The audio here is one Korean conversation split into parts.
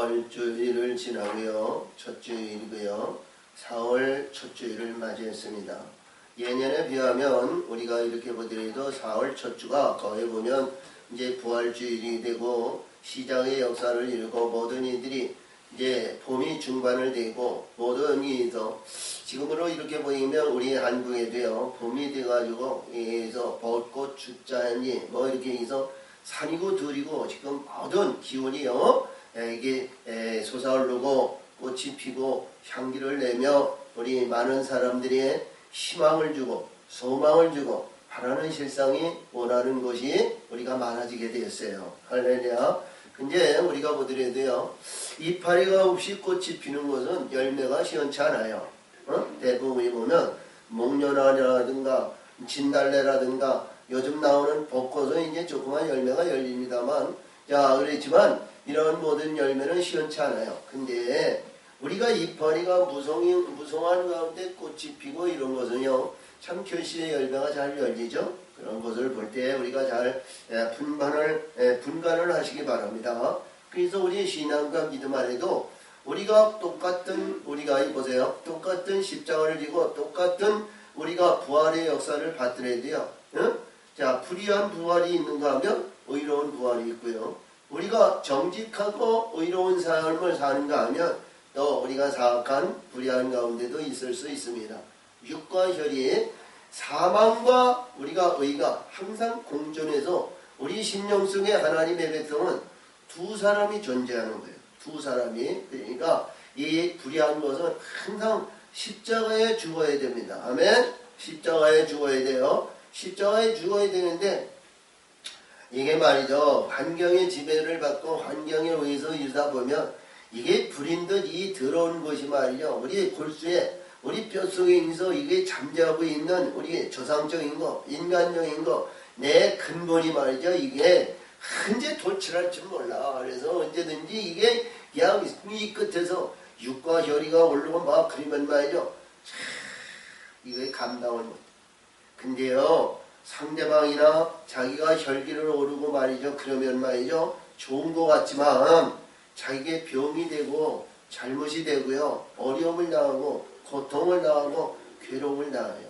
주일을 지나고요. 첫 주일이고요. 4월 첫 주일을 맞이했습니다. 예년에 비하면 우리가 이렇게 보더라도 4월 첫 주가 거의 보면 이제 부활주일이 되고 시장의 역사를 이루고 모든 이들이 이제 봄이 중반을 되고 모든 이에서 지금으로 이렇게 보이면 우리 한국에도요 봄이 돼가지고 에서 벚꽃 죽자니 뭐 이렇게 해서 산이고 들이고 지금 모든 기온이요 이게 솟아오르고 꽃이 피고 향기를 내며 우리 많은 사람들이 희망을 주고 소망을 주고 바라는 실상이 원하는 것이 우리가 많아지게 되었어요. 할렐루야. 근데 우리가 보더라도요 이파리가 없이 꽃이 피는 것은 열매가 시원치 않아요. 대부분이 보면 목련화라든가 진달래라든가 요즘 나오는 벚꽃은 이제 조그만 열매가 열립니다만 자 그렇지만 이런 모든 열매는 시원치 않아요. 근데 우리가 이파리가 무성한 가운데 꽃이 피고 이런 것은요 참 결실의 열매가 잘 열리죠. 그런 것을 볼 때 우리가 잘 분간을 하시기 바랍니다. 그래서 우리 신앙과 믿음 안에도 우리가 똑같은 우리가 보세요. 똑같은 십자가를 지고 똑같은 우리가 부활의 역사를 받더라도요. 자 불의한 부활이 있는가 하면 의로운 부활이 있고요. 우리가 정직하고 의로운 삶을 사는가 하면 또 우리가 사악한 불의한 가운데도 있을 수 있습니다. 육과 혈이 사망과 우리가 의가 항상 공존해서 우리 심령 속에 하나님의 백성은 두 사람이 존재하는 거예요. 두 사람이. 그러니까 이 불의한 것은 항상 십자가에 죽어야 됩니다. 아멘. 십자가에 죽어야 돼요. 십자가에 죽어야 되는데 이게 말이죠. 환경의 지배를 받고 환경에 의해서 일다 보면 이게 불인 듯 이 더러운 것이 말이죠. 우리 골수에 우리 뼛속에 있어 이게 잠자고 있는 우리 조상적인 거, 인간적인 거, 내 근본이 말이죠. 이게 언제 도출할 줄 몰라. 그래서 언제든지 이게 그냥 이 끝에서 육과 혈이가 오르고 막 그러면 말이죠. 이게 감당을 못. 근데요. 상대방이나 자기가 혈기를 오르고 말이죠. 그러면 말이죠. 좋은 것 같지만 자기의 병이 되고 잘못이 되고요. 어려움을 당하고 고통을 당하고 괴로움을 당해요.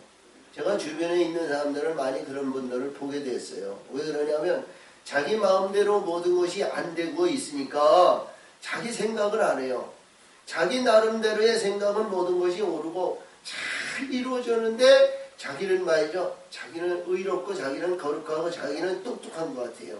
제가 주변에 있는 사람들은 많이 그런 분들을 보게 됐어요. 왜 그러냐면 자기 마음대로 모든 것이 안 되고 있으니까 자기 생각을 안 해요. 자기 나름대로의 생각은 모든 것이 오르고 잘 이루어졌는데 자기는 말이죠. 자기는 의롭고 자기는 거룩하고 자기는 똑똑한 것 같아요.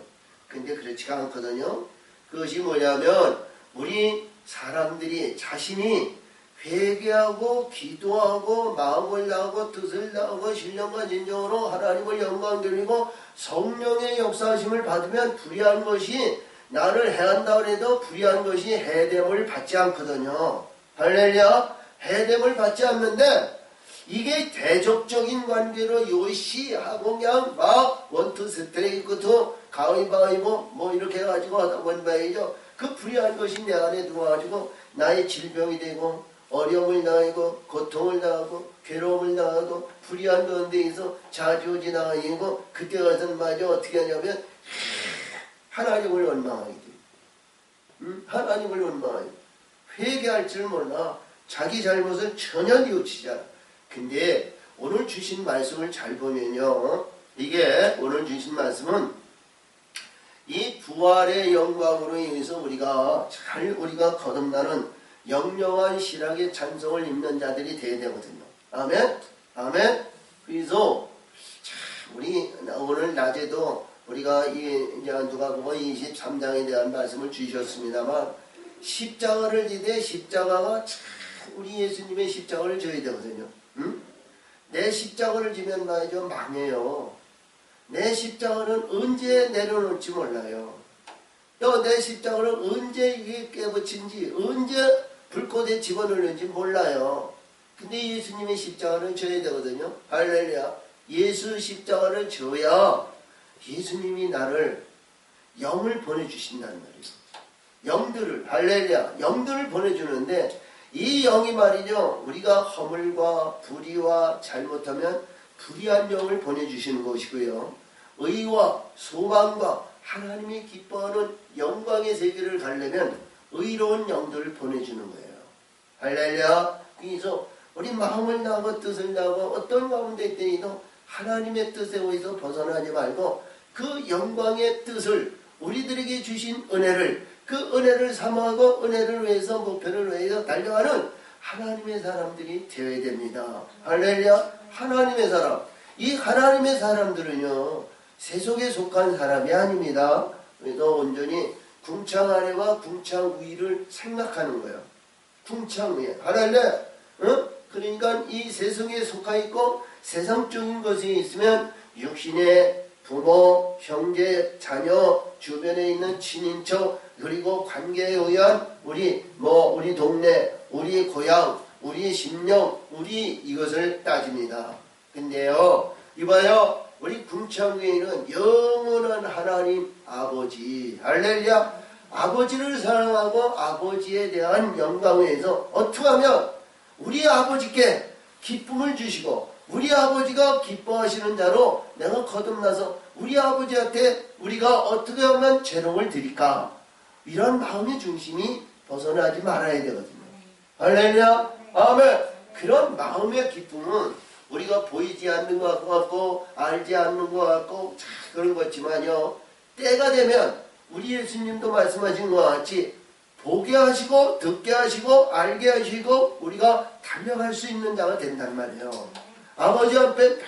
근데 그렇지가 않거든요. 그것이 뭐냐면 우리 사람들이 자신이 회개하고 기도하고 마음을 다하고 뜻을 다하고 신령과 진정으로 하나님을 영광 돌리고 성령의 역사하심을 받으면 불의한 것이 나를 해한다고 해도 불의한 것이 해됨을 받지 않거든요. 할렐루야. 해됨을 받지 않는데 이게 대적적인 관계로 요시하고 그냥 막 원투 스트레이트부터 가위바위보 뭐 이렇게 해가지고 하다 보면 말이죠. 그 불의한 것이 내 안에 들어와가지고 나의 질병이 되고 어려움을 당하고 고통을 당하고 괴로움을 당하고 불의한 가운데에서 좌지우지당하고 그때 가서는 말이죠. 어떻게 하냐면 하나님을 원망하게 돼요. 하나님을 원망하게 돼요. 회개할 줄 몰라. 자기 잘못을 전혀 뉘우치지 않아. 근데 오늘 주신 말씀을 잘 보면요. 이게 오늘 주신 말씀은 이 부활의 영광으로 인해서 우리가 거듭나는 영영한 신학의 찬송을 입는 자들이 되어야 되거든요. 아멘? 아멘? 그래서 우리 오늘 낮에도 우리가 이제 누가복음 23장에 대한 말씀을 주셨습니다만 십자가를 지되 십자가가 우리 예수님의 십자가를 져야 되거든요. 내 십자가를 지면 말이죠. 망해요. 내 십자가는 언제 내려놓을지 몰라요. 또 내 십자가를 언제 이게 깨부친지 언제 불꽃에 집어넣는지 몰라요. 근데 예수님의 십자가는 져야 되거든요. 할렐루야. 예수 십자가를 져야 예수님이 나를 영을 보내주신다는 말이에요. 영들을 할렐루야. 영들을 보내주는데 이 영이 말이죠. 우리가 허물과 불의와 잘못하면 불의한 영을 보내주시는 것이고요. 의와 소망과 하나님이 기뻐하는 영광의 세계를 가려면 의로운 영들을 보내주는 거예요. 할렐루야. 그래서 우리 마음을 나고 뜻을 나고 어떤 가운데 있더니도 하나님의 뜻에 의해서 벗어나지 말고 그 영광의 뜻을 우리들에게 주신 은혜를 그 은혜를 사모하고 은혜를 위해서 목표를 위해서 달려가는 하나님의 사람들이 되어야 됩니다. 할렐루야. 하나님의 사람. 이 하나님의 사람들은요 세속에 속한 사람이 아닙니다. 그래서 온전히 궁창 아래와 궁창 위를 생각하는 거예요. 궁창 위에. 할렐루야. 그러니까 이 세상에 속하 있고 세상적인 것이 있으면 육신의 부모, 형제, 자녀, 주변에 있는 친인척, 그리고 관계에 의한 우리 동네, 우리 고향, 우리 심령, 우리 이것을 따집니다. 근데요, 이봐요, 우리 궁창위에는 영원한 하나님 아버지, 할렐루야, 아버지를 사랑하고 아버지에 대한 영광에서 어떻게 하면 우리 아버지께 기쁨을 주시고 우리 아버지가 기뻐하시는 자로 내가 거듭나서 우리 아버지한테 우리가 어떻게 하면 재롱을 드릴까? 이런 마음의 중심이 벗어나지 말아야 되거든요. 할렐루야. 아멘. 그런 마음의 기쁨은 우리가 보이지 않는 것 같고 알지 않는 것 같고 그런 거지만요. 때가 되면 우리 예수님도 말씀하신 것 같이 보게 하시고 듣게 하시고 알게 하시고 우리가 달려갈 수 있는 자가 된단 말이에요. 아버지 앞에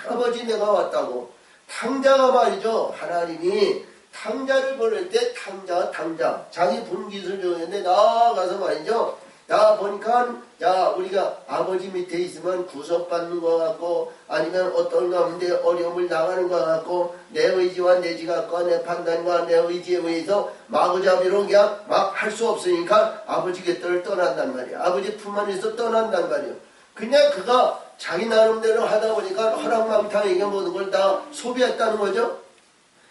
아버지 내가 왔다고 탕자가 말이죠. 하나님이 탕자를 보낼 때 탕자 자기 분깃을 주는데 나가서 말이죠. 야 보니까 야 우리가 아버지 밑에 있으면 구속받는 것 같고 아니면 어떤 가운데 어려움을 당하는 것 같고 내 의지와 내 지각과 내 판단과 내 의지에 의해서 마구잡이로 그냥 막 할 수 없으니까 아버지 곁을 떠난단 말이야. 아버지 품 안에서 떠난단 말이야. 그냥 그가 자기 나름대로 하다 보니까 허락망탕에게 모든 걸 다 소비했다는 거죠.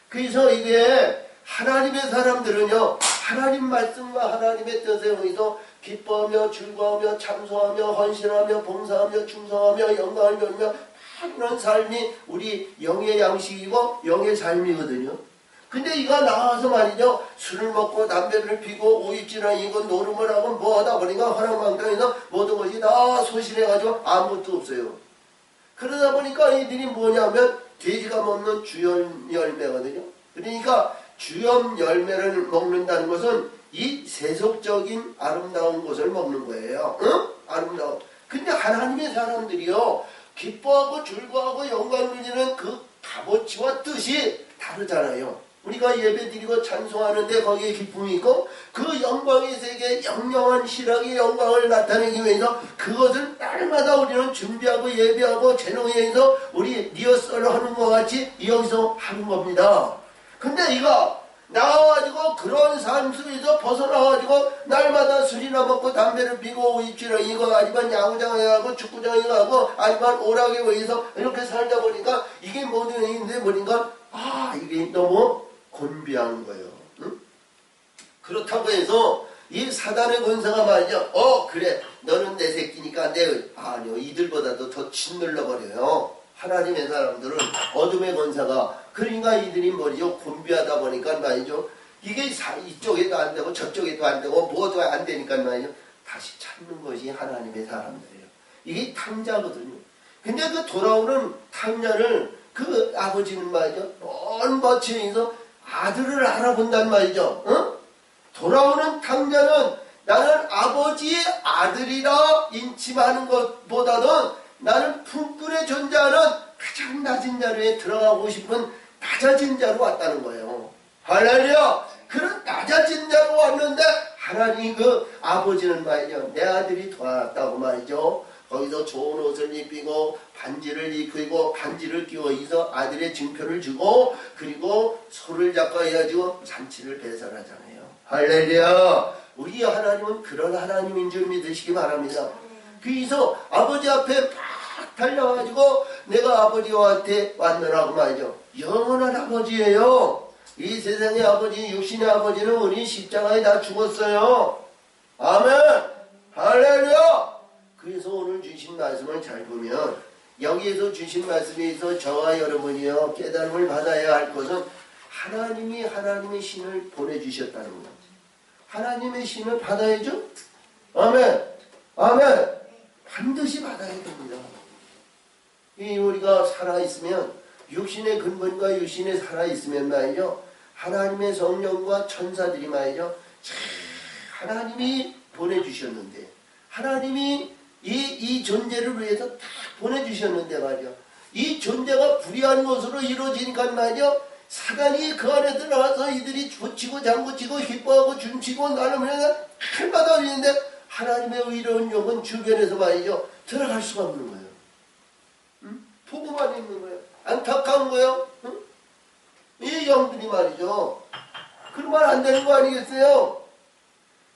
그래서 이게 하나님의 사람들은요 하나님 말씀과 하나님의 뜻에 의해서 기뻐하며 즐거워하며 참소하며 헌신하며 봉사하며 충성하며 영광을 돌며 그런 삶이 우리 영의 양식이고 영의 삶이거든요. 근데 이가 나와서 말이죠. 술을 먹고 담배를 피고 오입질하고 노름을 하고 뭐 하다 보니까 허락망탕에서 모든 것이 다 소실해가지고 아무것도 없어요. 그러다 보니까 이들이 뭐냐면 돼지가 먹는 주염 열매거든요. 그러니까 주염 열매를 먹는다는 것은 이 세속적인 아름다운 것을 먹는 거예요. 응? 아름다운. 근데 하나님의 사람들이요. 기뻐하고 즐거워하고 영광 누리는 그 값어치와 뜻이 다르잖아요. 우리가 예배드리고 찬송하는데 거기에 기쁨이 있고 그 영광의 세계에 영영한 실학의 영광을 나타내기 위해서 그것을 날마다 우리는 준비하고 예배하고 재롱해서 우리 리허설을 하는 것 같이 여기서 하는 겁니다. 근데 이거 나와가지고 그런 삶 속에서 벗어나가지고 날마다 술이나 먹고 담배를 피고 오입질하고 아니면 야구장에 가고 축구장에 가고 아니면 오락에 의해서 이렇게 살다 보니까 이게 모든 일인데 보니까 이게 너무 곤비한 거예요. 응? 그렇다고 해서 이 사단의 권세가 말이죠. 그래 너는 내 새끼니까 아니요 이들보다도 더 짓눌러버려요. 하나님의 사람들은 어둠의 권세가 그러니까 이들이 뭐죠 곤비하다 보니까 말이죠. 이게 이쪽에도 안 되고 저쪽에도 안 되고 뭐도 안 되니까 말이죠. 다시 찾는 것이 하나님의 사람들이에요. 이게 탕자거든요. 근데 그 돌아오는 탕자를 그 아버지는 말이죠. 먼 거치에서 아들을 알아본단 말이죠. 응? 돌아오는 탕자는 나는 아버지의 아들이라 인침하는 것보다는 나는 품꾼의 존재하는 가장 낮은 자리에 들어가고 싶은 낮아진 자로 왔다는 거예요. 할렐루야! 그런 낮아진 자로 왔는데 하나님 그 아버지는 말이죠. 내 아들이 돌아왔다고 말이죠. 거기서 좋은 옷을 입히고 반지를 입히고 반지를 끼워서 아들의 증표를 주고 그리고 소를 잡고 해가지고 잔치를 배설하잖아요. 할렐루야. 우리 하나님은 그런 하나님인 줄 믿으시기 바랍니다. 그래서 아버지 앞에 팍 달려가지고 내가 아버지한테 왔느라고 말이죠. 영원한 아버지예요. 이 세상의 아버지 육신의 아버지는 우리 십자가에 다 죽었어요. 아멘. 할렐루야. 그래서 오늘 주신 말씀을 잘 보면 여기에서 주신 말씀에서 저와 여러분이요 깨달음을 받아야 할 것은 하나님이 하나님의 신을 보내주셨다는 것. 하나님의 신을 받아야죠. 아멘. 아멘. 반드시 받아야 됩니다. 이 우리가 살아있으면 육신의 근본과 육신에 살아있으면 말이죠. 하나님의 성령과 천사들이 말이죠. 하나님이 보내주셨는데 하나님이 이 존재를 위해서 다 보내주셨는데 말이죠. 이 존재가 불의한 것으로 이루어지니까 말이죠. 사단이 그 안에 들어가서 이들이 붙이고 장구치고 기뻐하고 춤추고 나누면서 칼마다 있는데 하나님의 의로운 영은 주변에서 말이죠. 들어갈 수가 없는 거예요. 응? 보고만 있는 거예요. 안타까운 거예요. 응? 이 영들이 말이죠. 그러면 안 되는 거 아니겠어요?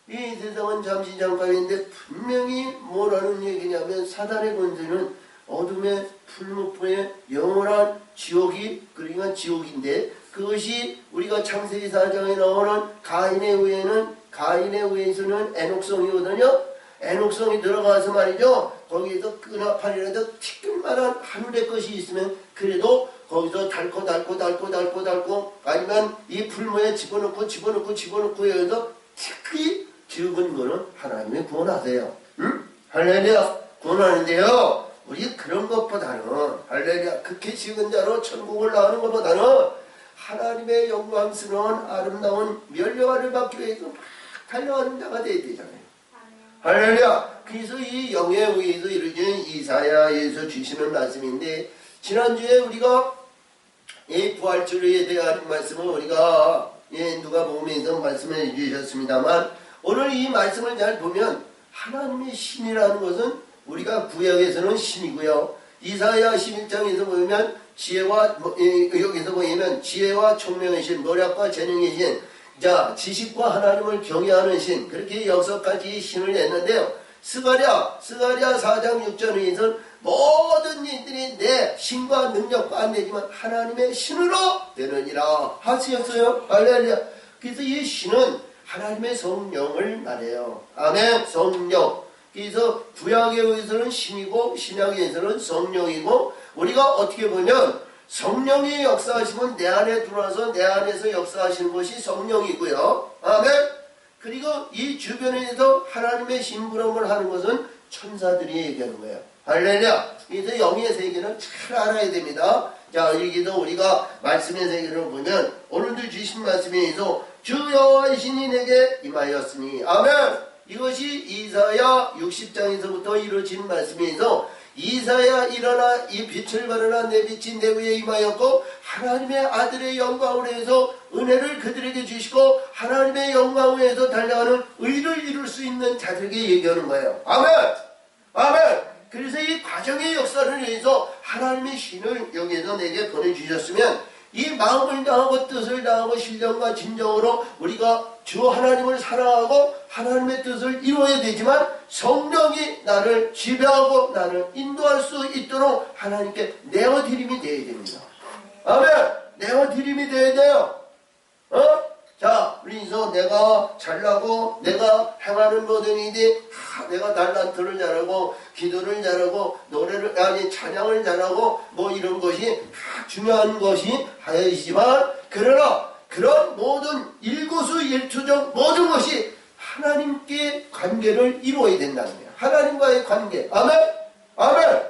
이 세상은 잠시 잠깐인데 분명히 뭐라는 얘기냐면 사단의 권세는 어둠의 풀무포의 영원한 지옥이 그러니까 지옥인데 그것이 우리가 창세기 4장에 나오는 가인의 후예에서는 애녹성이거든요. 애녹성이 들어가서 말이죠. 거기에서 끈화판이라도 티끌만한 하늘의 것이 있으면 그래도 거기서 달고 아니면 이 풀무에 집어넣고 여기서 티끌이 적은 거는 하나님이 구원하세요. 응? 할렐루야 구원하는데요. 우리 그런 것보다는 할렐루야 그렇게 지은 자로 천국을 나가는 것보다는 하나님의 영광스러운 아름다운 멸류관을 받기 위해서 막 달려가는 자가 돼야 되잖아요. 할렐루야. 그래서 이 영에 의해서 이루어지는 이사야에서 주시는 말씀인데 지난주에 우리가 이 부활주의에 대한 말씀을 우리가 누가복음에서 말씀을 해주셨습니다만 오늘 이 말씀을 잘 보면 하나님의 신이라는 것은 우리가 구약에서는 신이고요. 이사야 11장에서 보면 지혜와 여기서 보면 지혜와 총명의 신, 노력과 재능의 신, 자 지식과 하나님을 경외하는 신 그렇게 6가지 신을 냈는데요. 스가랴 4장 6절에서는 모든 일들이 내 신과 능력과 안 되지만 하나님의 신으로 되느니라 하시었어요. 할렐루야. 그래서 이 신은 하나님의 성령을 말해요. 아멘. 성령. 그래서 구약에 의해서는 신이고 신약에 의해서는 성령이고 우리가 어떻게 보면 성령이 역사하시면 내 안에 들어와서 내 안에서 역사하시는 것이 성령이고요. 아멘. 그리고 이 주변에서 하나님의 심부름을 하는 것은 천사들이 얘기하는 거예요. 할렐루야. 그래서 영의 세계는 잘 알아야 됩니다. 자, 여기도 우리가 말씀의 세계를 보면 오늘도 주신 말씀에 의해서 주 여호와의 신이 내게 임하였으니 아멘. 이것이 이사야 60장에서부터 이루어진 말씀에 의해서 이사야 일어나 이 빛을 발하라 내 빛이 내 위에 임하였고 하나님의 아들의 영광으로 해서 은혜를 그들에게 주시고 하나님의 영광으로 해서 달려가는 의를 이룰 수 있는 자들에게 얘기하는 거예요. 아멘. 아멘. 그래서 이 과정의 역사를 위해서 하나님의 신을 여기에서 내게 보내주셨으면 이 마음을 다하고 뜻을 다하고 신령과 진정으로 우리가 주 하나님을 사랑하고 하나님의 뜻을 이루어야 되지만 성령이 나를 지배하고 나를 인도할 수 있도록 하나님께 내어드림이 되어야 됩니다. 아멘. 내어드림이 되어야 돼요. 자, 그래서 내가 잘나고 내가 행하는 모든 일이 내가 달란트를 잘하고 기도를 잘하고 노래를 찬양을 잘하고 뭐 이런 것이 다 중요한 것이 하여지만 그러나 그런 모든 일거수일투족 모든 것이 하나님께 관계를 이루어야 된다는 거예요. 하나님과의 관계. 아멘. 아멘.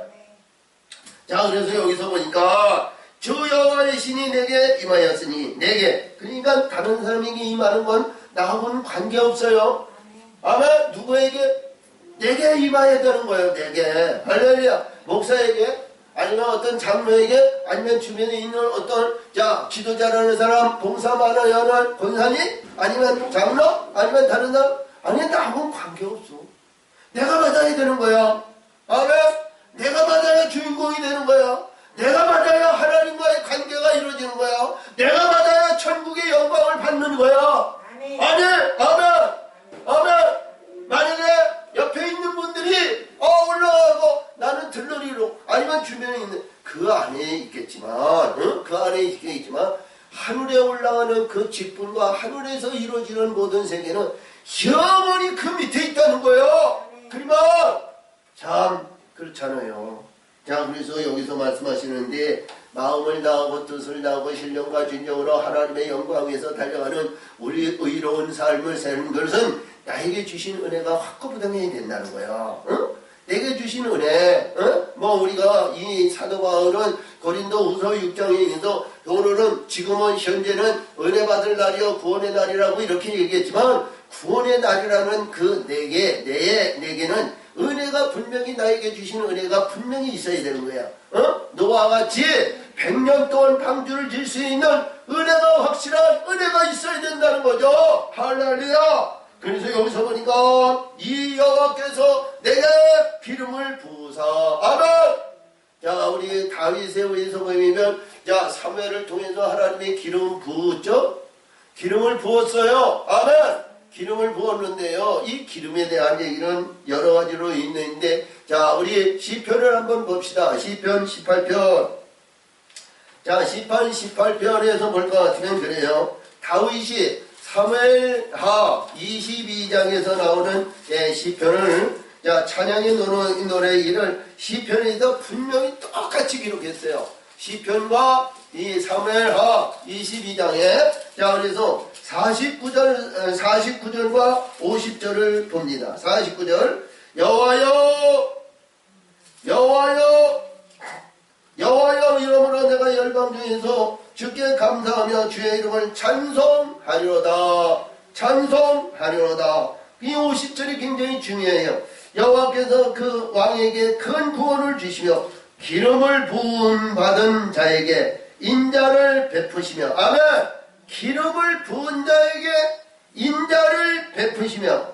자, 그래서 여기서 보니까 주 여호와의 신이 내게 임하였으니 내게 그러니까 다른 사람에게 임하는 건 나하고는 관계없어요. 아멘. 누구에게? 내게 임해야 되는 거예요. 내게. 할렐루야. 목사에게 아니면 어떤 장로에게 아니면 주변에 있는 어떤 기도 잘하는 사람 봉사 많아야 하는 권사님 아니면 장로 아니면 다른 사람 아니 나하고는 관계없어. 내가 받아야 되는 거야. 아멘. 내가 받아야 주인공이 되는 거야. 내가 받아야 하나님과의 관계가 이루어지는 거야. 내가 받아야 천국의 영광을 받는 거야. 아멘. 아멘. 아멘. 만약에 옆에 있는 분들이 올라가고 나는 들러리로 아니면 주변에 있는 그 안에 있겠지만 그 안에 있겠지만 하늘에 올라가는 그 직분과 하늘에서 이루어지는 모든 세계는 영원히 그 밑에 있다는 거예요. 그러면 참 그렇잖아요. 자, 그래서 여기서 말씀하시는데 마음을 다하고 뜻을 다하고 신령과 진정으로 하나님의 영광 위에서 달려가는 우리 의로운 삶을 사는 것은 나에게 주신 은혜가 확고부당해야 된다는 거야. 응? 내게 주신 은혜, 뭐 우리가 이 사도 바울은 고린도후서 6장에서 오늘은 지금은 현재는 은혜 받을 날이요 구원의 날이라고 이렇게 얘기했지만 구원의 날이라는 그 내게는 은혜가 분명히 나에게 주신 은혜가 분명히 있어야 되는 거야. 너와 같이 100년 동안 방주를 질 수 있는 은혜가 확실한 은혜가 있어야 된다는 거죠. 할렐루야. 그래서 여기서 보니까 이 여호와께서 내게 기름을 부으사. 아멘. 자, 우리 다윗에 의해서 보이면 자, 사무엘을 통해서 하나님의 기름 부었죠. 기름을 부었어요. 아멘. 기름을 부었는데요. 이 기름에 대한 얘기는 여러 가지로 있는데, 자, 우리 시편을 한번 봅시다. 시편 18편. 자, 시편 18편에서 볼 것 같으면 그래요. 다윗이 사무엘하 22장에서 나오는 시편을, 자, 찬양의 노래를 시편에서 분명히 똑같이 기록했어요. 시편과 이 사무엘하 22장에, 자, 그래서 49절과 50절을 봅니다. 49절. 여호와여 이러므로 내가 열방 중에서 주께 감사하며 주의 이름을 찬송하리로다. 이 50절이 굉장히 중요해요. 여호와께서 그 왕에게 큰 구원을 주시며 기름을 부은 받은 자에게 인자를 베푸시며, 아멘. 기름을 부은 자에게 인자를 베푸시며,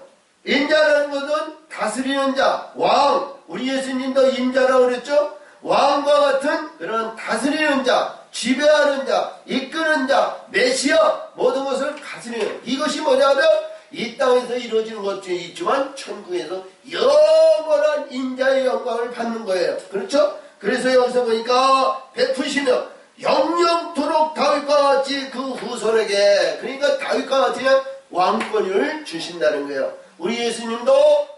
인자라는 것은 다스리는 자, 왕. 우리 예수님도 인자라고 그랬죠. 왕과 같은 그런 다스리는 자, 지배하는 자, 이끄는 자, 메시아, 모든 것을 다스리는, 이것이 뭐냐면 이 땅에서 이루어지는 것 중에 있지만 천국에서 영원한 인자의 영광을 받는 거예요. 그렇죠? 그래서 여기서 보니까 베푸시며 영영토록 다윗과 같이 그 후손에게, 그러니까 다윗과 같이 왕권을 주신다는 거예요. 우리 예수님도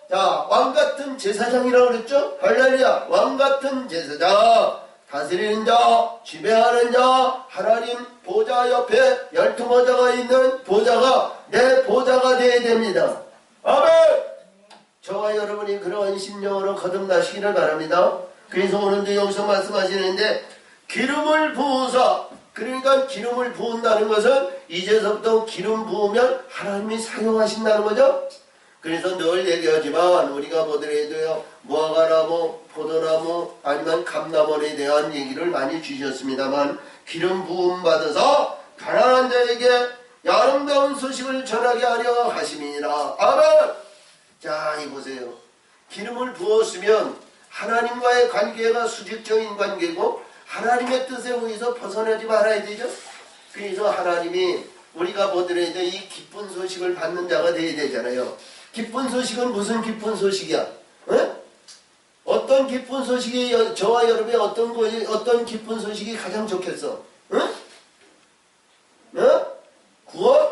자, 왕같은 제사장이라고 그랬죠? 할렐루야. 왕같은 제사장, 다스리는 자, 지배하는 자, 하나님 보좌 옆에 12보좌가 있는 보좌가 내 보좌가 되어야 됩니다. 아멘. 저와 여러분이 그러한 심령으로 거듭나시기를 바랍니다. 그래서 오늘도 여기서 말씀하시는데 기름을 부으사, 그러니까 기름을 부은다는 것은 이제서부터 기름 부으면 하나님이 사용하신다는 거죠. 그래서 늘 얘기하지만 우리가 보더라도요, 무화과나무, 포도나무, 아니면 감나무에 대한 얘기를 많이 주셨습니다만 기름 부음 받아서 가난한 자에게 아름다운 소식을 전하게 하려 하심이니라. 아멘. 자, 이 보세요. 기름을 부었으면 하나님과의 관계가 수직적인 관계고 하나님의 뜻에 의해서 벗어나지 말아야 되죠. 그래서 하나님이 우리가 보더라도 이 기쁜 소식을 받는 자가 되어야 되잖아요. 기쁜 소식은 무슨 기쁜 소식이야? 어떤 기쁜 소식이, 저와 여러분의 어떤 기쁜 소식이 가장 좋겠어? 구원?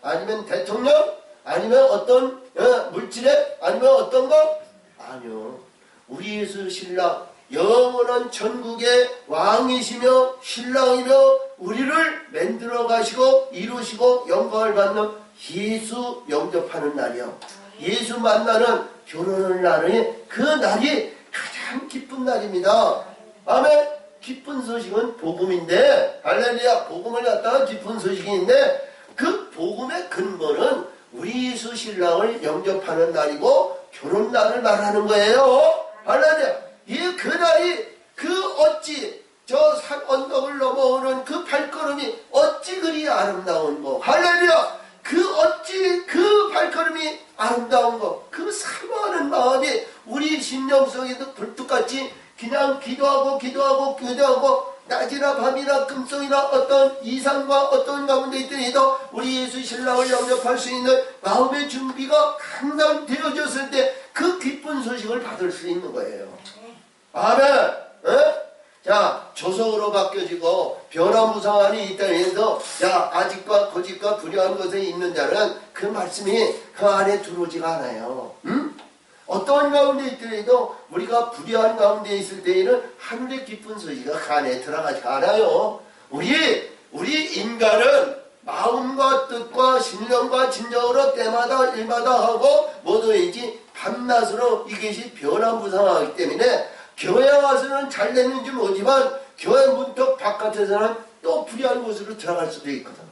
아니면 대통령? 아니면 어떤 물질에? 아니면 어떤 거? 아니요. 우리 예수 신랑, 영원한 천국의 왕이시며 신랑이며 우리를 만들어 가시고 이루시고 영광을 받는 예수 영접하는 날이요. 예수 만나는 결혼을 날이, 그 날이 가장 기쁜 날입니다. 아멘. 기쁜 소식은 복음인데, 할렐루야, 복음을 갖다가 기쁜 소식인데 그 복음의 근본은 우리 예수 신랑을 영접하는 날이고 결혼 날을 말하는 거예요. 할렐루야. 이 그날이 어찌 저 산 언덕을 넘어오는 그 발걸음이 어찌 그리 아름다운 거. 할렐루야. 어찌 그 발걸음이 아름다운 거, 그 사모하는 마음이 우리 심령 속에도 불뚝같이 그냥 기도하고 낮이나 밤이나 금송이나 어떤 이상과 어떤 가운데 있더라도 우리 예수 신랑을 영접할 수 있는 마음의 준비가 항상 되어졌을 때 그 기쁜 소식을 받을 수 있는 거예요. 아멘. 자, 조성으로 바뀌어지고 변화무상한이 이 땅에서, 자, 아직과 거짓과 불의한 것에 있는 자는 그 말씀이 그 안에 들어오지가 않아요. 어떤 가운데 있더라도 우리가 불의한 가운데 있을 때에는 하늘의 기쁜 소식이 간에 들어가지 않아요. 우리 인간은 마음과 뜻과 신령과 진정으로 때마다 일마다 하고 모두인지 밤낮으로 이것이 변화무쌍하기 때문에 교회 와서는 잘 됐는지 모르지만 교회 문턱 바깥에서는 또 불의한 곳으로 들어갈 수도 있거든.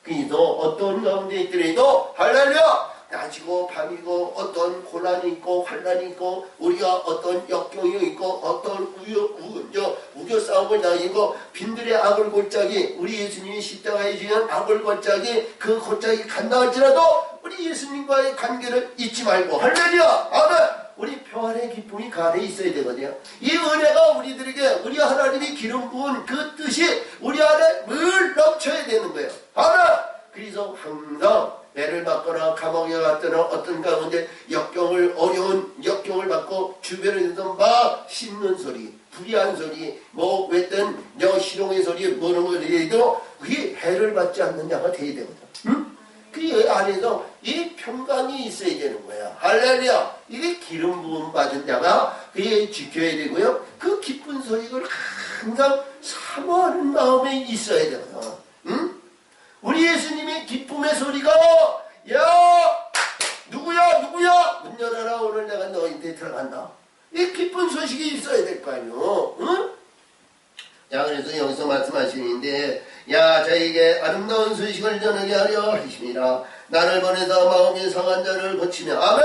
그래서 어떤 가운데 있더라도 할렐루야! 낮이고 밤이고 어떤 고난이 있고 환난이 있고 우리가 어떤 역경이 있고 어떤 우겨 싸움을 당하고 빈들의 악을 골짜기 우리 예수님이 십자가에 지은 악을 골짜기 그 골짜기 간다 할지라도 우리 예수님과의 관계를 잊지 말고 할렐루야! 아멘! 우리 평안의 기쁨이 그 안에 있어야 되거든요. 이 은혜가 우리들에게 우리 하나님이 기름 부은 그 뜻이 우리 안에 늘 넘쳐야 되는 거예요. 아멘! 그래서 항상 애를 받거나 감옥에 갔거나 어떤 가운데 어려운 역경을 받고 주변에서 막 씹는 소리, 불의한 소리, 뭐 왜든 희롱의 소리, 뭐는 거리도 그게 해를 받지 않는 자가 돼야 되거든. 응? 그 안에서 이 평강이 있어야 되는 거야. 할렐루야! 이게 기름 부음 받은 자가 그게 지켜야 되고요. 그 기쁜 소식을 항상 사모하는 마음에 있어야 되거든. 응? 우리 예수님이 기쁨의 소리가 야 누구야 문 열어라 오늘 내가 너희한테 들어간다. 이 기쁜 소식이 있어야 될 거 아니요. 응? 자 그래서 여기서 말씀하시는데 야 저에게 아름다운 소식을 전하게 하려 하십니다. 나를 보내서 마음이 상한 자를 고치며 아멘.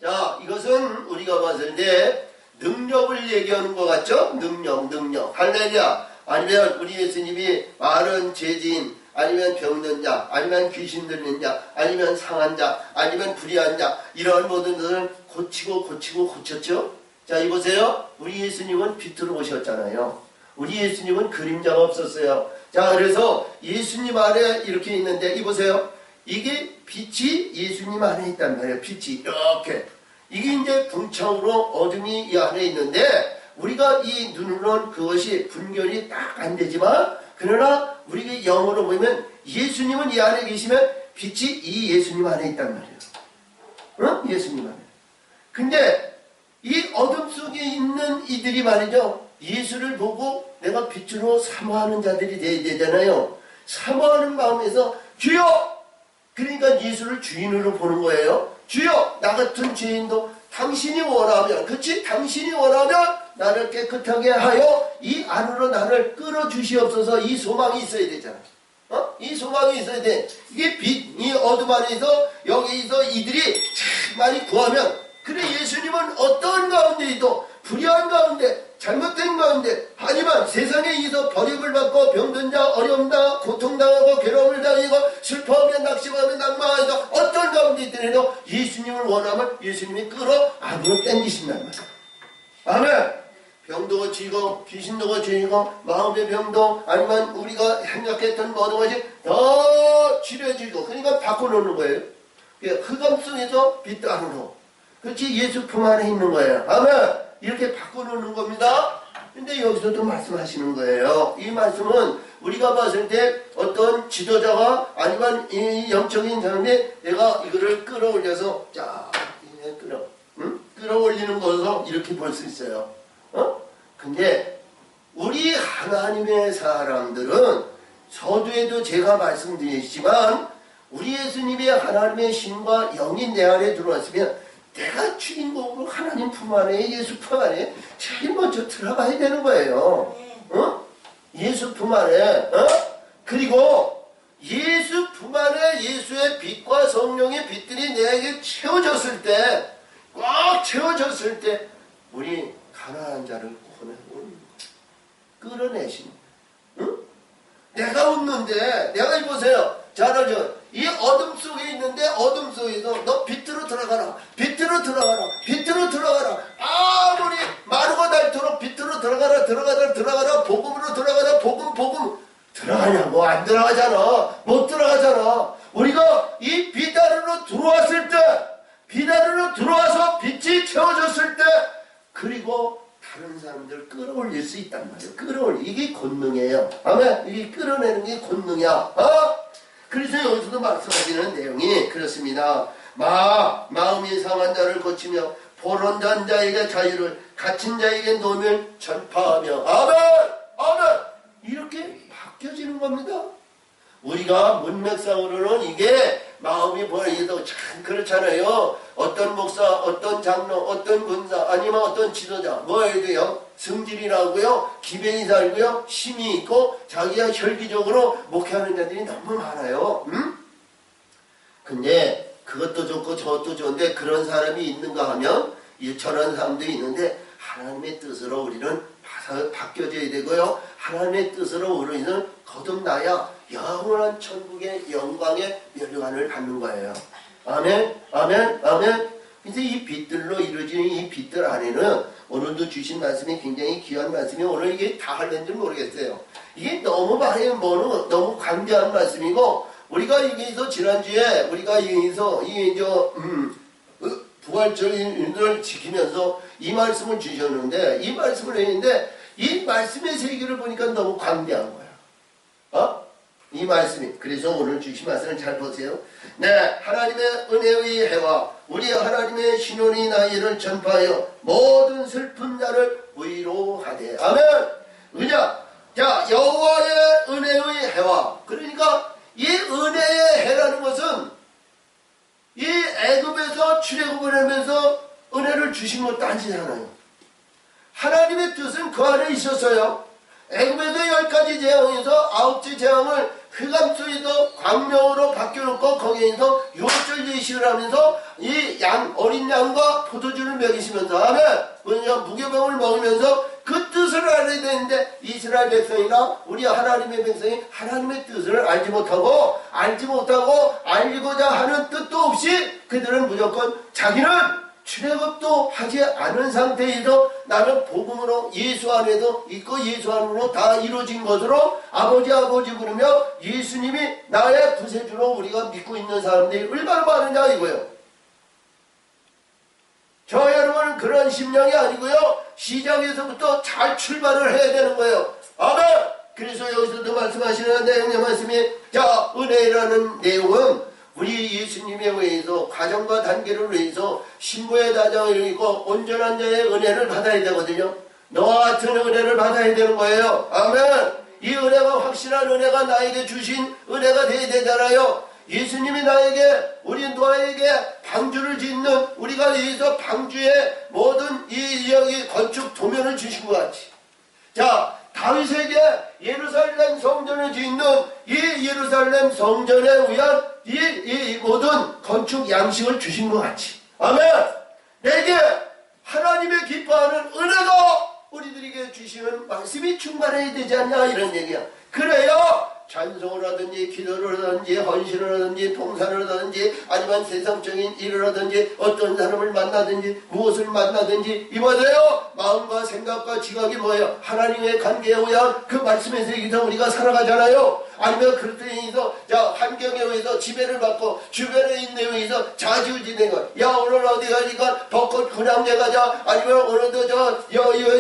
자 이것은 우리가 봤을 때 능력을 얘기하는 것 같죠? 능력 할렐루야. 아니면 우리 예수님이 마른 죄진 아니면 병든 자, 아니면 귀신 들린 자, 아니면 상한 자, 아니면 불의한 자 이러한 모든 것을 고쳤죠? 자 이보세요. 우리 예수님은 빛으로 오셨잖아요. 우리 예수님은 그림자가 없었어요. 자 그래서 예수님 안에 이렇게 있는데 이보세요. 이게 빛이 예수님 안에 있단 말이에요. 빛이 이렇게 이게 이제 궁창으로 어둠이 이 안에 있는데 우리가 이 눈으로는 그것이 분별이 딱 안 되지만 그러나 우리가 영어로 보면 예수님은 이 안에 계시면 빛이 이 예수님 안에 있단 말이에요. 응? 예수님 안에. 근데 이 어둠 속에 있는 이들이 말이죠. 예수를 보고 내가 빛으로 사모하는 자들이 돼야 되잖아요. 사모하는 마음에서 주여! 그러니까 예수를 주인으로 보는 거예요. 주여! 나 같은 죄인도 당신이 원하면 그치? 당신이 원하면 나를 깨끗하게 하여 이 안으로 나를 끌어주시옵소서. 이 소망이 있어야 되잖아. 이 소망이 있어야 돼. 이게 빛, 이 어둠 안에서 여기서 이들이 참 많이 구하면 그래 예수님은 어떤 가운데에도 불의한 가운데 잘못된 가운데 하지만 세상에 있어 버림을 받고 병든 자 어려움 당 고통당하고 괴로움을 당하고 슬퍼하면 낙심하면 낭망하고 어떤 가운데 있더라도 예수님을 원하면 예수님이 끌어 안으로 땡기신단 말이야. 아멘. 병도 고치고 귀신도 고치고 마음의 병도 아니면 우리가 생각했던 모든 것이 더 치료해주고 그러니까 바꿔놓는 거예요. 흑암 속에서 빛 안으로 그렇지 예수 품 안에 있는 거예요. 아멘. 이렇게 바꿔놓는 겁니다. 근데 여기서도 말씀하시는 거예요. 이 말씀은 우리가 봤을 때 어떤 지도자가 아니면 이 영적인 사람이 내가 이거를 끌어올려서 자 끌어올리는 것으로 이렇게 볼 수 있어요. 근데 우리 하나님의 사람들은 서두에도 제가 말씀드렸지만 우리 예수님의 하나님의 신과 영이 내 안에 들어왔으면 내가 주인공으로 하나님 품 안에 예수 품 안에 제일 먼저 들어가야 되는 거예요. 예수 품 안에 그리고 예수 품 안에 예수의 빛과 성령의 빛들이 내게 채워졌을 때 꽉 채워졌을 때 우리 가난한 자를 끌어내신 내가 웃는데 내가 보세요. 잘하죠. 이 어둠 속에 있는데 어둠 속에서 너 빛으로 들어가라. 빛으로 들어가라. 빛으로 들어가라. 아무리 마르고 닳도록 빛으로 들어가라. 복음으로 들어가라. 복음 들어가냐고 안 들어가잖아. 못 들어가잖아. 우리가 이 빛 안으로 들어왔을 때 빛 안으로 들어와서 빛이 채워졌을 때 그리고 다른 사람들을 끌어올릴 수 있단 말이에요. 이게 권능이에요. 아멘. 이게 끌어내는 게 권능이야. 그래서 여기서도 말씀하시는 내용이 그렇습니다. 마음이 상한 자를 고치며 포론된 자에게 자유를, 갇힌 자에게 노임을 전파하며. 아멘! 아멘! 이렇게 바뀌어지는 겁니다. 우리가 문맥상으로는 이게 마음이 보이도 참 그렇잖아요. 어떤 목사, 어떤 장로, 어떤 군사, 아니면 어떤 지도자, 뭐 해야 돼요? 승질이라고요, 기병이 살고요, 힘이 있고, 자기가 혈기적으로 목회하는 자들이 너무 많아요. 근데 그것도 좋고 저것도 좋은데 그런 사람이 있는가 하면 저런 사람도 있는데 하나님의 뜻으로 우리는 바뀌어져야 되고요. 하나님의 뜻으로 우리는 거듭나야 영원한 천국의 영광의 멸관을 받는 거예요. 아멘, 아멘, 아멘. 그래서 이 빛들로 이루어지는 이 빛들 안에는 오늘도 주신 말씀이 굉장히 귀한 말씀이, 오늘 이게 다 할는지 모르겠어요. 이게 너무 많이 너무 강대한 말씀이고, 우리가 여기서 지난주에 우리가 여기서 부활절을 지키면서 이 말씀을 주셨는데, 이 말씀을 했는데 이 말씀의 세계를 보니까 너무 광대한 거야. 이 말씀이. 그래서 오늘 주신 말씀을 잘 보세요. 네, 하나님의 은혜의 해와 우리 하나님의 신원이 나이를 전파하여 모든 슬픈 자를 위로하되. 아멘. 은혜야. 자, 여호와의 은혜의 해와, 그러니까 이 은혜의 해라는 것은 이 애굽에서 출애굽을 하면서 은혜를 주신 것도 아니잖아요. 하나님의 뜻은 그 안에 있었어요. 애굽에서 10가지 재앙에서 9째 재앙을 흑암소에서 광명으로 바뀌어놓고 거기에서 유월절 예식을 하면서 이 어린 양과 포도주를 먹이시면서, 아멘, 무교병을 먹으면서 그 뜻을 알아야 되는데, 이스라엘 백성이나 우리 하나님의 백성이 하나님의 뜻을 알지 못하고 알고자 하는 뜻도 없이 그들은 무조건 자기는 출애굽도 하지 않은 상태에서 나는 복음으로 예수 안에도 있고 예수 안으로 다 이루어진 것으로 아버지 부르며 예수님이 나의 구세주로 우리가 믿고 있는 사람들이 얼마나 많으냐 이거예요. 저 여러분은 그런 심령이 아니고요, 시작에서부터 잘 출발을 해야 되는 거예요. 아멘. 그래서 여기서도 말씀하시는 내용의 말씀이, 자, 은혜라는 내용은 우리 예수님에 의해서 과정과 단계를 위해서 신부의 다정을 이루고 온전한 자의 은혜를 받아야 되거든요. 너와 같은 은혜를 받아야 되는 거예요. 아멘. 이 은혜가 확실한 은혜가 나에게 주신 은혜가 되어야 되잖아요. 예수님이 우리 너에게 방주를 짓는, 우리가 여기서 방주의 모든 여기 건축 도면을 주신 것 같이, 자, 다윗에게 예루살렘 성전을 짓는 이 예루살렘 성전에 위한 이 모든 건축 양식을 주신 것 같이, 아멘. 내게 하나님의 기뻐하는 은혜가 우리들에게 주시는 말씀이 충만해야 되지 않냐 이런 얘기야. 그래야 찬송을 하든지 기도를 하든지 헌신을 하든지 봉사를 하든지 아니면 세상적인 일을 하든지 어떤 사람을 만나든지 무엇을 만나든지 이보세요, 마음과 생각과 지각이 뭐예요? 하나님의 관계에 의한 그 말씀에서 여기서 우리가 살아가잖아요. 아니면 그렇게 해서 환경에 의해서 지배를 받고 주변에 있는 데 의해서 좌지우지된 것, 야 오늘 어디 가니까 벚꽃 군함대 가자, 아니면 오늘도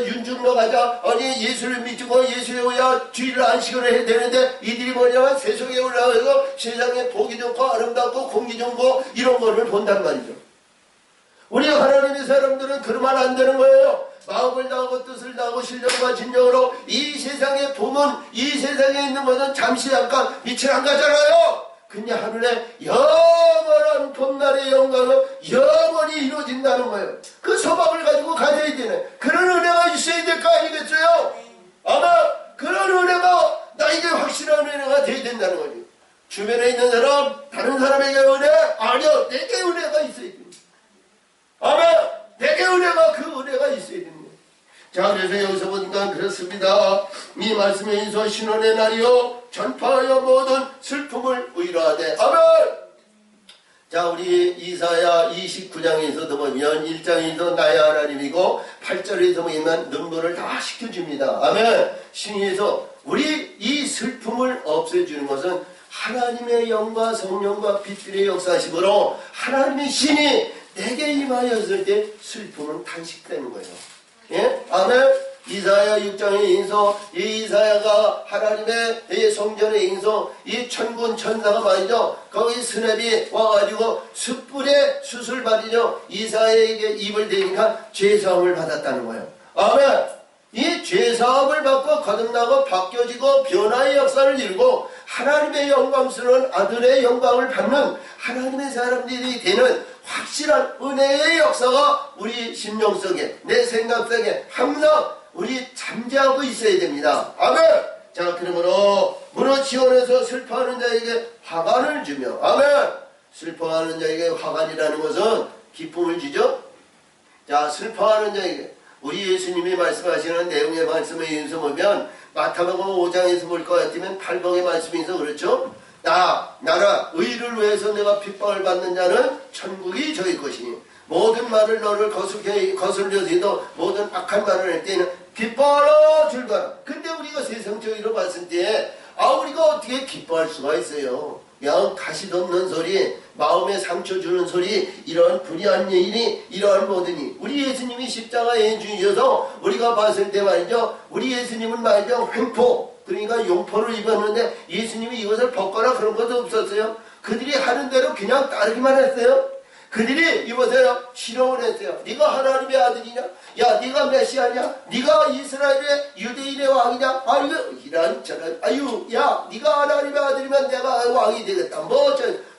윤중로 가자, 아니 예수를 믿고 예수에 의한 주일 안식을 해야 되는데 이들이 뭐냐면 세속에 올라가서 세상에 보기 좋고 아름답고 공기 좋고 이런 거를 본단 말이죠. 우리 하나님의 사람들은 그러면 안 되는 거예요. 마음을 다하고 뜻을 다하고 신령과 진정으로 이 세상의 봄은, 이 세상에 있는 것은 잠시 잠깐 빛을 안 가잖아요. 근데 하늘에 영원한 봄날의 영광은 영원히 이루어진다는 거예요. 그 소망을 가지고 가져야 되네. 그런 은혜가 있어야 될 거 아니겠어요? 아마 그런 은혜가 나에게 확실한 은혜가 돼야 된다는 거죠. 주변에 있는 사람, 다른 사람에게 은혜? 아니요, 내게 은혜가 있어야 됩니다. 아멘. 내게 은혜가, 그 은혜가 있어야 됩니다. 자, 그래서 여기서 보니까 그렇습니다. 이 말씀에 의해서 신원의 날이요 전파하여 모든 슬픔을 위로하되. 아멘. 자, 우리 이사야 29장에서도 보면 1장에서 나의 하나님이고 8절에서 보면 눈물을 다 식혀줍니다. 아멘. 신에서 우리 이 슬픔을 없애주는 것은 하나님의 영과 성령과 빛들의 역사심으로 하나님의 신이 내게 임하였을 때 슬픔은 탄식되는 거예요. 예? 아멘. 이사야 6장의 인서, 이 이사야가 하나님의 이 성전의 인서, 이 천군 천사가 말이죠. 거기 스냅이 와가지고 숯불에 숯을 받이죠. 이사야에게 입을 대니까 죄사함을 받았다는 거예요. 아멘. 이 죄사함을 받고 거듭나고 바뀌어지고 변화의 역사를 이루고 하나님의 영광스러운 아들의 영광을 받는 하나님의 사람들이 되는 확실한 은혜의 역사가 우리 심령 속에, 내 생각 속에 항상 우리 잠재하고 있어야 됩니다. 아멘. 자, 그러므로 무너 지원에서 슬퍼하는 자에게 화관을 주며, 아멘. 슬퍼하는 자에게 화관이라는 것은 기쁨을 주죠. 자, 슬퍼하는 자에게 우리 예수님이 말씀하시는 내용의 말씀을 인서 보면 마태복음 5장에서 볼 것 같으면 8복의 말씀이 있어. 그렇죠? 나라 의를 위해서 내가 핍박을 받는 자는 천국이 저희 것이니 모든 말을 너를 거슬려서도 모든 악한 말을 할 때는 기뻐하라 줄거라. 근데 우리가 세상적으로 봤을 때 우리가 어떻게 기뻐할 수가 있어요? 그냥 가시 돋는 소리, 마음에 상처 주는 소리, 이런 불의한 일이, 이러한 모든 일. 우리 예수님이 십자가에 주셔서 우리가 봤을 때 말이죠. 우리 예수님은 말이죠. 횡포, 그러니까 용포를 입었는데 예수님이 이것을 벗거나 그런 것도 없었어요. 그들이 하는 대로 그냥 따르기만 했어요. 그들이 이보세요. 실험을 했어요. 네가 하나님의 아들이냐? 야, 네가 메시아냐? 네가 이스라엘의 유대인의 왕이냐? 아유, 이런저런. 아유, 야, 네가 하나님의 아들이면 내가 왕이 되겠다.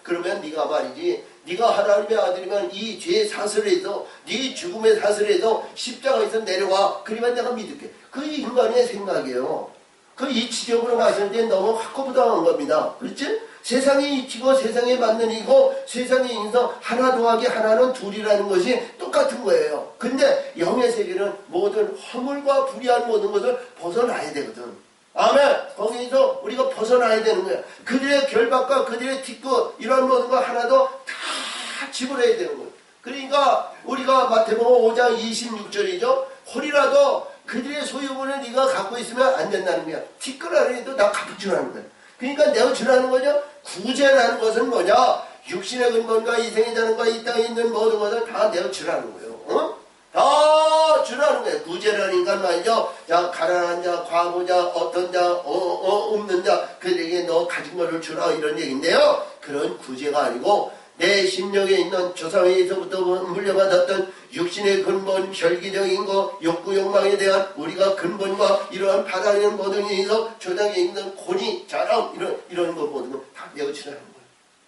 그러면 네가 말이지. 네가 하나님의 아들이면 이 죄의 사슬에서, 네 죽음의 사슬에서 십자가에서 내려와. 그러면 내가 믿을게. 그 인간의 생각이에요. 그 이치적으로 봤을 때 너무 확고부당한 겁니다. 그렇지? 세상이 이치고 세상에 맞는 이고 세상의 인성 하나 더하기 하나는 둘이라는 것이 똑같은 거예요. 근데 영의 세계는 모든 허물과 불의한 모든 것을 벗어나야 되거든. 아멘. 거기서 우리가 벗어나야 되는 거야. 그들의 결박과 그들의 티끌 이런 모든 거 하나도 다 지불해야 되는 거예요. 그러니까 우리가 마태복음 5장 26절이죠. 홀이라도 그들의 소유물을 네가 갖고 있으면 안 된다는 거야. 티끌하려 해도 다 갚을 줄 아는 거야. 그러니까 내가 주라는 거죠. 구제라는 것은 뭐냐? 육신의 근본과 이생의 자능과 이 땅에 있는 모든 것을 다 내가 주라는 거예요. 어? 다 주라는 거예요. 구제라니까 말이죠. 자, 가난한 자, 과부자, 어떤 자, 없는 자, 그들에게 너 가진 것을 주라 이런 얘기인데요. 그런 구제가 아니고 내 심령에 있는 조상에서부터 물려받았던 육신의 근본, 혈기적인 것, 욕구, 욕망에 대한 우리가 근본과 이러한 바다는 모든 일에서 조상에 있는 권위, 자랑, 이런 것 모든 것 다 내어치라는 거예요.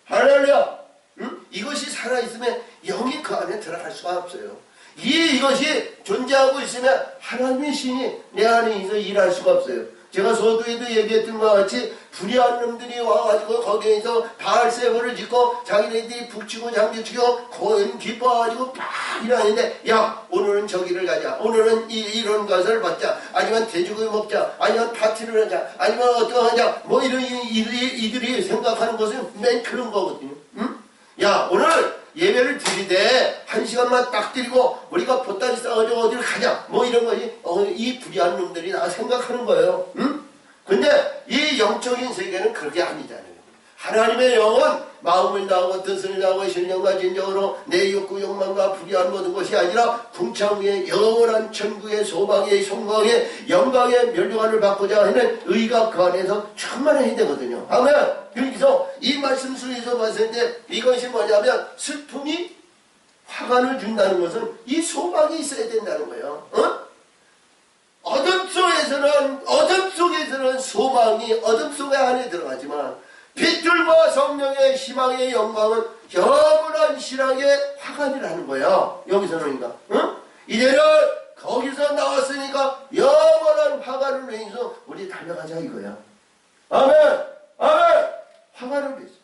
할렐루야! 응? 이것이 살아있으면 영이 그 안에 들어갈 수가 없어요. 이것이 존재하고 있으면 하나님의 신이 내 안에 있어 일할 수가 없어요. 제가 서두에도 얘기했던 것과 같이 불의한 놈들이 와가지고 거기에서 바알세보를 짓고 자기네들이 북치고 장기치고 고인 기뻐가지고 막 일하는데 야 오늘은 저기를 가자, 오늘은 이런 것을 받자, 아니면 돼지고기 먹자, 아니면 파티를 하자, 아니면 어떤 하자, 뭐 이런 이들이 생각하는 것은 맨 그런 거거든요. 응? 야 오늘 예배를 드리되 1시간만 딱 드리고 우리가 보따리 싸가지고 어디를 가자 뭐 이런 거지. 이 불의한 놈들이 다 생각하는 거예요. 응? 근데 이 영적인 세계는 그게 아니잖아요. 하나님의 영은 마음을 다하고 뜻을 다하고 신령과 진정으로 내 욕구 욕망과 불의한 모든 것이 아니라 궁창의 영원한 천국의 소망의 성광의 영광의 멸류관을 받고자 하는 의가 그 안에서 충만해야 되거든요. 아멘. 그래서 이 말씀 속에서 봤을 때 이것이 뭐냐면 슬픔이 화관을 준다는 것은 이 소망이 있어야 된다는 거예요. 어둠 속에서는 소망이 어둠 속에 안에 들어가지만 빛줄과 성령의 희망의 영광은 영원한 신앙의 화관이라는 거야. 여기서는 그러니까 이제는 거기서 나왔으니까 영원한 화관을 위해서 우리 달려가자 이거야. 아멘. 아멘. 화관을 위해서.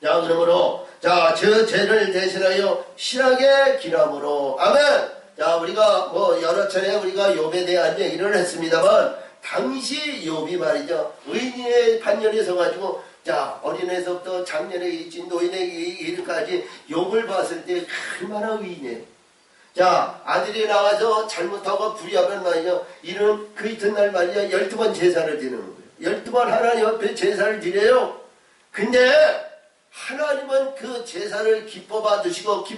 자 그러므로 자 저 죄를 대신하여 신앙의 기람으로 아멘. 자 우리가 뭐 여러 차례 우리가 욥에 대한 얘기를 했습니다만 당시 욥이 말이죠. 의인의 반열에 서가지고 자 어린애서부터 장년에 있지 노인에 이르까지 욥을 봤을 때 얼마나 의인해요. 자 아들이 나와서 잘못하고 불의하면 말이죠. 이는 그 이튿날 말이죠. 12번 제사를 드리는 거예요. 12번 하나님 앞에 제사를 드려요. 근데 하나님은 그 제사를 기뻐 받으셨는지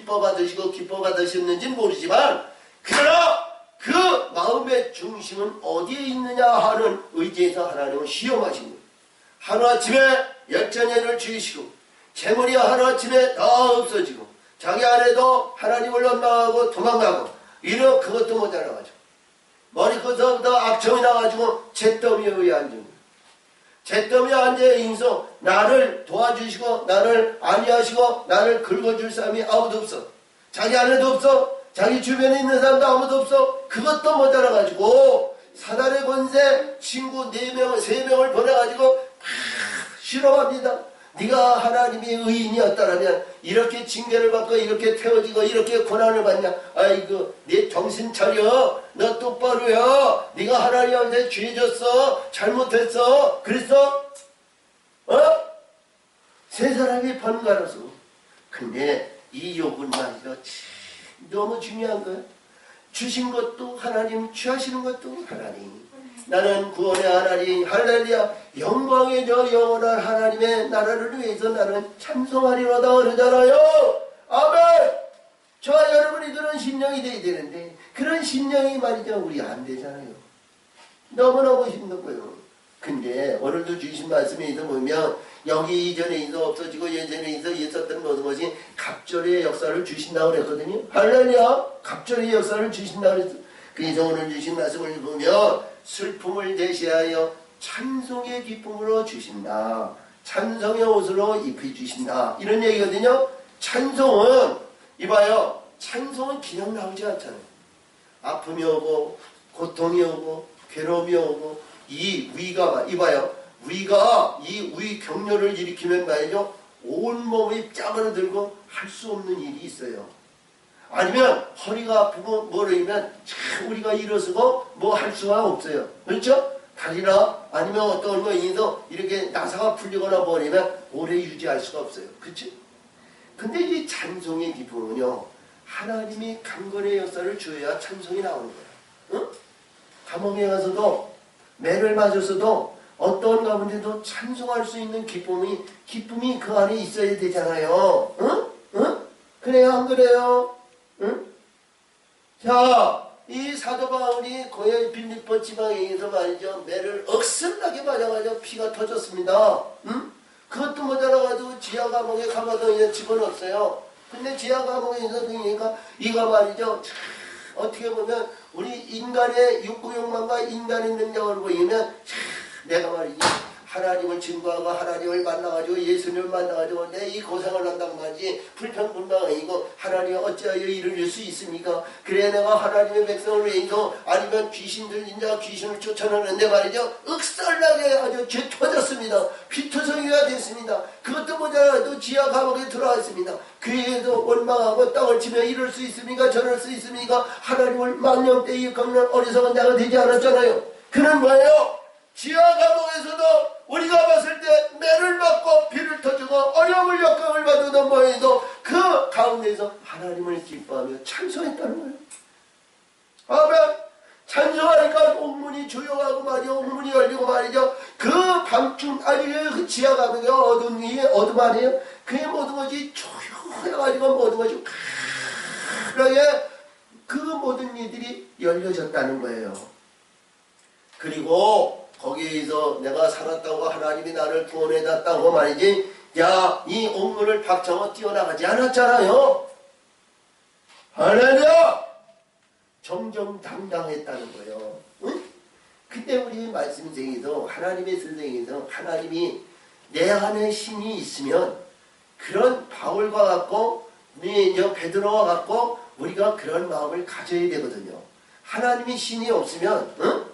모르지만 그러나 그 마음 마음의 중심은 어디에 있느냐 하는 의지에서 하나님은 시험하신 거예요. 하루아침에 역전연을 죽이시고 재물이 하루아침에 다 없어지고 자기 아내도 하나님을 원망하고 도망가고 이런 그것도 모자라가지고 머리끝부터 악청이 나가지고 잿더미 위에 앉은 거예요. 잿더미에 앉아있어 나를 도와주시고 나를 안위하시고 나를 긁어줄 사람이 아무도 없어. 자기 아내도 없어. 자기 주변에 있는 사람도 아무도 없어. 그것도 모자라가지고 사단의 권세 친구 4명, 3명을 보내가지고 실험합니다. 네가 하나님의 의인이었다면 이렇게 징계를 받고 이렇게 태워지고 이렇게 고난을 받냐. 아이고 네 정신 차려. 너 똑바로 해. 네가 하나님한테 죄졌어. 잘못했어. 그랬어? 세 사람이 번갈아서. 근데 이 욕은 말이죠. 너무 중요한 거야. 주신 것도 하나님, 취하시는 것도 하나님. 나는 구원의 하나님, 할렐루야, 영광의 저 영원한 하나님의 나라를 위해서 나는 찬송하리로다 그러잖아요. 아멘. 저와 여러분이 그런 심령이 돼야 되는데 그런 심령이 말이죠 우리 안 되잖아요. 너무너무 힘든 거예요. 근데 오늘도 주신 말씀에 보면 여기 이전에 있어 없어지고 예전에 있었던 모든 것이 갑절의 역사를 주신다고 그랬거든요. 할렐루야, 갑절의 역사를 주신다고 그랬어. 그래서 오늘 주신 말씀을 보면 슬픔을 대신하여 찬송의 기쁨으로 주신다. 찬송의 옷으로 입혀주신다. 이런 얘기거든요. 찬송은 이봐요. 찬송은 그냥 나오지 않잖아요. 아픔이 오고 고통이 오고 괴로움이 오고 이 위가 이봐요. 위가 이 위 격려를 일으키면 말이죠. 온몸이 짜그러들고 할 수 없는 일이 있어요. 아니면 허리가 아프고 뭐라면 우리가 일어서고 뭐 할 수가 없어요. 그렇죠? 다리나 아니면 어떤 거에서 이렇게 나사가 풀리거나 버리면 오래 유지할 수가 없어요. 그렇죠? 근데 이 찬송의 기쁨은요. 하나님이 강건의 역사를 주어야 찬송이 나오는 거예요. 응? 감옥에 가서도 매를 맞았어도 어떤 가운데도 찬송할 수 있는 기쁨이 그 안에 있어야 되잖아요. 응? 응? 그래요? 안 그래요? 응? 자, 이 사도 바울이 고향 빌립보 지방에서 말이죠. 매를 억슬나게 맞아가지고 피가 터졌습니다. 응? 그것도 모자라가지고 지하 감옥에 가마덩이에 집어넣었어요. 근데 지하 감옥에 있으니까 이거 말이죠. 어떻게 보면 우리 인간의 육구욕망과 인간의 능력을 보이면 내가 말이지 하나님을 증거하고 하나님을 만나가지고 예수님을 만나가지고 내 이 고생을 한단 말이지 불평불만이고 하나님 어찌하여 이를 수 있습니까? 그래 내가 하나님의 백성을 위해서 아니면 귀신 들린 자 귀신을 쫓아내는데 말이죠 억살나게 아주 죄 터졌습니다. 피투성이가 됐습니다. 그것도 모자라도 지하 감옥에 들어왔습니다. 그에도 원망하고 땅을 치며 이럴 수 있습니까? 저럴 수 있습니까? 하나님을 망령되이 걷는 어리석은 자가 되지 않았잖아요. 그는 뭐예요? 지하 감옥에서도 우리가 봤을 때 매를 맞고 피를 터지고 어려움을 역경을 받는 모에도 그 가운데서 하나님을 기뻐하며 찬송했다는 거예요. 아멘. 찬송하니까 옥문이 조용하고 말이요 옥문이 열리고 말이죠. 그 밤중 아니 그 지하 감옥에 어둠 아니에요. 그의 모든 것이 조용해가지고 모든 것이 크게 그 모든 일들이 열려졌다는 거예요. 그리고 거기에서 내가 살았다고 하나님이 나를 구원해놨다고 말이지 야, 이 옥문을 박차고 뛰어나가지 않았잖아요. 할렐루야! 정정당당했다는 거예요. 응? 그때 우리 말씀생에서 하나님의 선생에서 하나님이 내 안에 신이 있으면 그런 바울과 같고 베드로와 같고 우리가 그런 마음을 가져야 되거든요. 하나님이 신이 없으면 응?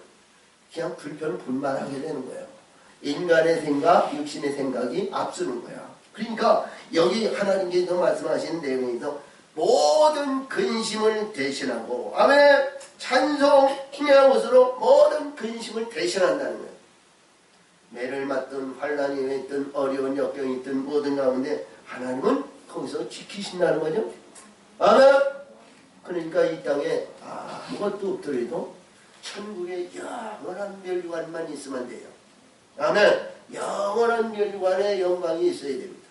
그냥 불평불만하게 되는 거예요. 인간의 생각, 육신의 생각이 앞서는 거야. 그러니까 여기 하나님께서 말씀하신 내용에서 모든 근심을 대신하고 아멘 찬송의 옷으로 모든 근심을 대신한다는 거예요. 매를 맞든 환난이 있든 어려운 역경이 있든 모든 가운데 하나님은 거기서 지키신다는 거죠. 아멘. 그러니까 이 땅에 아무것도 없더라도 천국에 영원한 멸류관만 있으면 돼요. 아멘. 영원한 멸류관의 영광이 있어야 됩니다.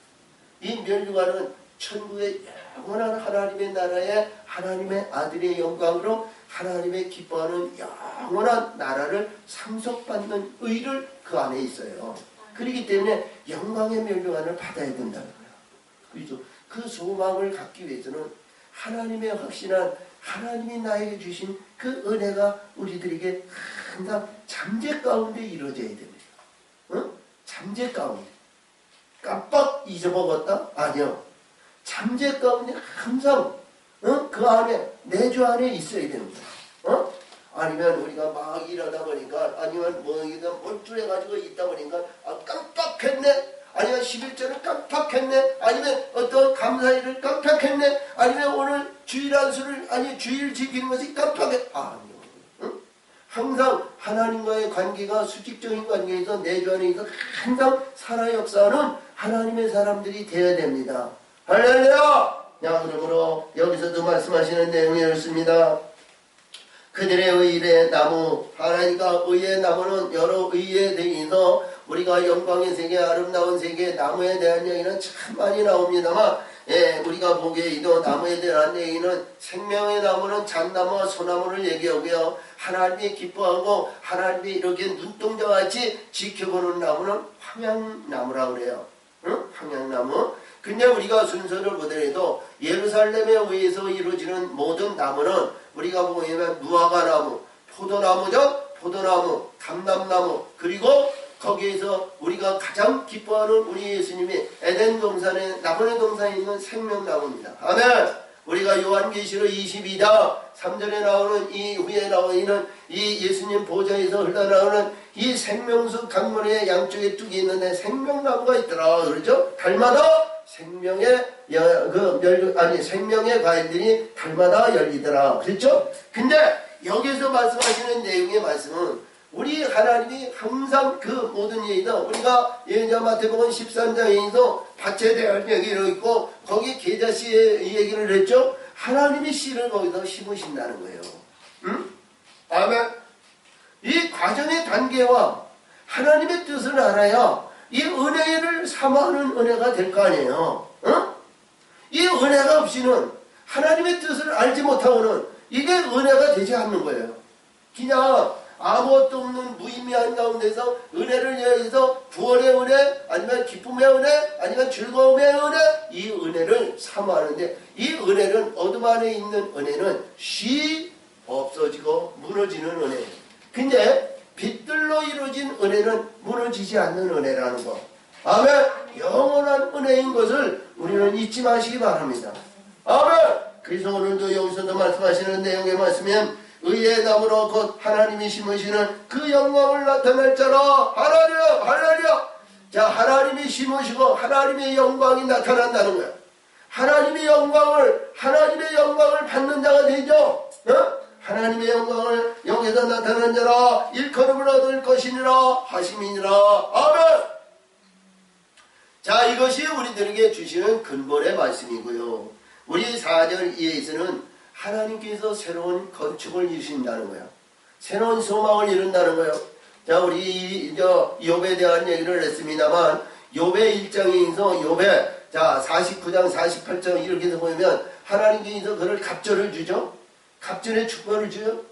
이 멸류관은 천국의 영원한 하나님의 나라에 하나님의 아들의 영광으로 하나님의 기뻐하는 영원한 나라를 상속받는 의를 그 안에 있어요. 그렇기 때문에 영광의 멸류관을 받아야 된다는 거예요. 그래서 그 소망을 갖기 위해서는 하나님의 확신한 하나님이 나에게 주신 그 은혜가 우리들에게 항상 잠재 가운데 이루어져야 됩니다. 어? 잠재 가운데. 깜빡 잊어먹었다? 아니요. 잠재 가운데 항상 그 안에 내주 안에 있어야 됩니다. 아니면 우리가 막 일하다 보니까 아니면 뭐 몰두해가지고 있다 보니까 깜빡했네. 아니면 11절을 깜빡했네. 아니면 어떤 감사일을 깜빡했네. 아니면 오늘 주일 안수를 주일 지키는 것이 깜빡했. 아니요. 항상 하나님과의 관계가 수직적인 관계에서 내주 안에 있어 항상 살아 역사하는 하나님의 사람들이 되어야 됩니다. 할렐루야! 야, 그러므로 여기서도 말씀하시는 내용이 이렇습니다. 그들의 의의 나무, 하나님과 의의 나무는 여러 의에 대해서 우리가 영광의 세계, 아름다운 세계, 나무에 대한 얘기는 참 많이 나옵니다만, 우리가 보기에 이 나무에 대한 얘기는 생명의 나무는 잣나무와 소나무를 얘기하고요. 하나님이 기뻐하고 하나님이 이렇게 눈동자같이 지켜보는 나무는 황양나무라고 그래요. 응? 황양나무. 근데 우리가 순서를 보더라도 예루살렘에 의해서 이루어지는 모든 나무는 우리가 보면 무화과나무, 포도나무죠? 포도나무, 감람나무, 그리고 거기에서 우리가 가장 기뻐하는 우리 예수님이 에덴 동산에 나무의 동산에 있는 생명나무입니다. 아멘. 우리가 요한계시록 22장 3절에 나오는 이 후에 나오는 이 예수님 보좌에서 흘러나오는 이 생명수 강물의 양쪽에 뚝이 있는데 생명나무가 있더라. 그러죠? 달마다 생명의 생명의 과일들이 달마다 열리더라. 그렇죠? 근데 여기서 말씀하시는 내용의 말씀은 우리 하나님이 항상 그 모든 얘기다. 우리가 마태복음 13장에서 밭에 대한 얘기를 있고 거기 계자씨의 얘기를 했죠. 하나님이 씨를 거기서 심으신다는 거예요. 응? 아멘. 이 과정의 단계와 하나님의 뜻을 알아야 이 은혜를 사모하는 은혜가 될 거 아니에요. 응? 이 은혜가 없이는 하나님의 뜻을 알지 못하고는 이게 은혜가 되지 않는 거예요. 그냥 아무것도 없는 무의미한 가운데서 은혜를 위해서 구원의 은혜, 아니면 기쁨의 은혜, 아니면 즐거움의 은혜, 이 은혜를 사모하는데 이 은혜는 어둠 안에 있는 은혜는 쉬 없어지고 무너지는 은혜예요. 근데 빛들로 이루어진 은혜는 무너지지 않는 은혜라는 거. 아멘. 영원한 은혜인 것을 우리는 잊지 마시기 바랍니다. 아멘. 그래서 오늘도 여기서도 말씀하시는 내용의 말씀은 의의 나무로 곧 하나님이 심으시는 그 영광을 나타낼 자라. 할렐루야, 할렐루야. 자, 하나님이 심으시고 하나님의 영광이 나타난다는 거야. 하나님의 영광을 받는 자가 되죠. 하나님의 영광을 여기서 나타난 자라 일컬음을 얻을 것이니라 하심이니라. 아멘. 자, 이것이 우리들에게 주시는 근본의 말씀이고요. 우리 4절 이하에서는 하나님께서 새로운 건축을 이루신다는 거야. 새로운 소망을 이룬다는 거예요. 자, 우리 욥에 대한 얘기를 했습니다만 욥의 1장에서 욥의 49장 48장 이렇게 해서 보면 하나님께서 그를 갑절을 주죠. 갑절의 축복을 주죠.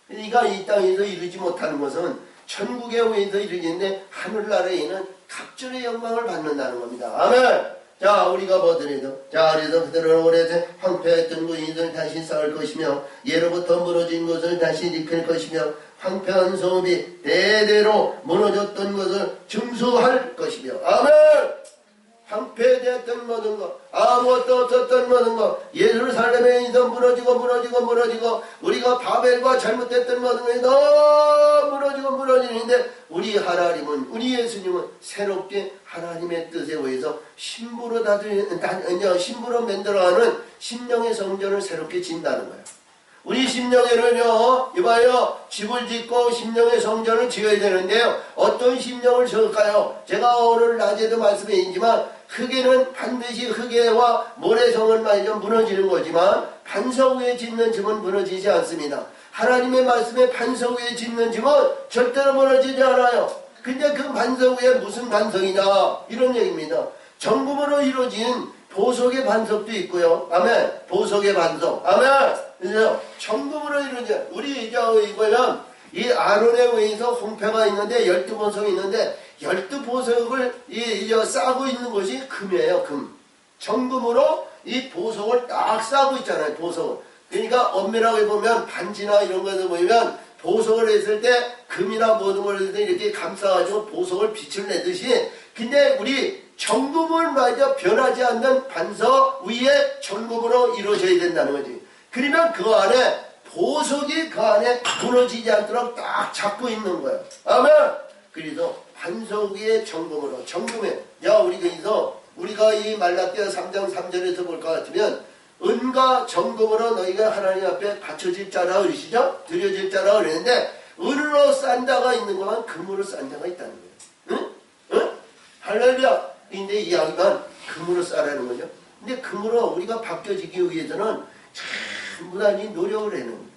그러니까 이 땅에서 이루지 못하는 것은 천국에 의해서 이루어지는데 하늘나라에는 갑절의 영광을 받는다는 겁니다. 아멘. 자, 우리가 보더라도 그래서 그들은 오래 황폐했던 것을 다시 쌓을 것이며 예로부터 무너진 것을 다시 일으킬 것이며 황폐한 성읍이 대대로 무너졌던 것을 증수할 것이며. 아멘. 황폐되었던 모든 것, 아무것도 없었던 모든 것, 예루살렘에 있어 무너지고 우리가 바벨과 잘못됐던 모든 것이 다 무너지는데 우리 하나님은, 우리 예수님은 새롭게 하나님의 뜻에 의해서 신부로 만들어가는 심령의 성전을 새롭게 짓는다는 거예요. 우리 심령에는요, 이봐요, 집을 짓고 심령의 성전을 지어야 되는데요. 어떤 심령을 지을까요? 제가 오늘 낮에도 말씀했지만 흙에는 반드시 흙에와 모래성을 말이죠 무너지는 거지만 반석 위에 짓는 집은 무너지지 않습니다. 하나님의 말씀에 반석 위에 짓는 집은 절대로 무너지지 않아요. 근데 그 반석 위에 무슨 반석이냐 이런 얘기입니다. 정금으로 이루어진 보석의 반석도 있고요. 아멘. 보석의 반석. 아멘. 그래서 정금으로 이루어진 우리 이제 보면 이 아론의 위에서 홍패가 있는데 12보석이 있는데 12보석을 이제 싸고 있는 것이 금이에요. 금. 정금으로 이 보석을 딱 싸고 있잖아요. 보석을. 그러니까 엄밀하게 보면 반지나 이런 것을 보면 보석을 했을 때 금이나 모든 걸 했을 때 이렇게 감싸가지고 보석을 빛을 내듯이 근데 우리 정금을 말이죠. 변하지 않는 반석 위에 정금으로 이루어져야 된다는 거지. 그러면 그 안에 보석이 그 안에 무너지지 않도록 딱 잡고 있는 거예요. 아멘. 그래서 반석 위에 정금으로 정금에 야 우리가 이 말라기야 3장 3절에서 볼 것 같으면 은과 정금으로 너희가 하나님 앞에 바쳐질 자라 그러시죠? 드려질 자라 그랬는데 은으로 싼 자가 있는 것만 금으로 싼 자가 있다는 거예요. 응? 응? 할렐루야. 근데 이야기만 금으로 싸라는 거죠. 근데 금으로 우리가 바뀌어지기 위해서는 전부 다 노력을 해는 거예요.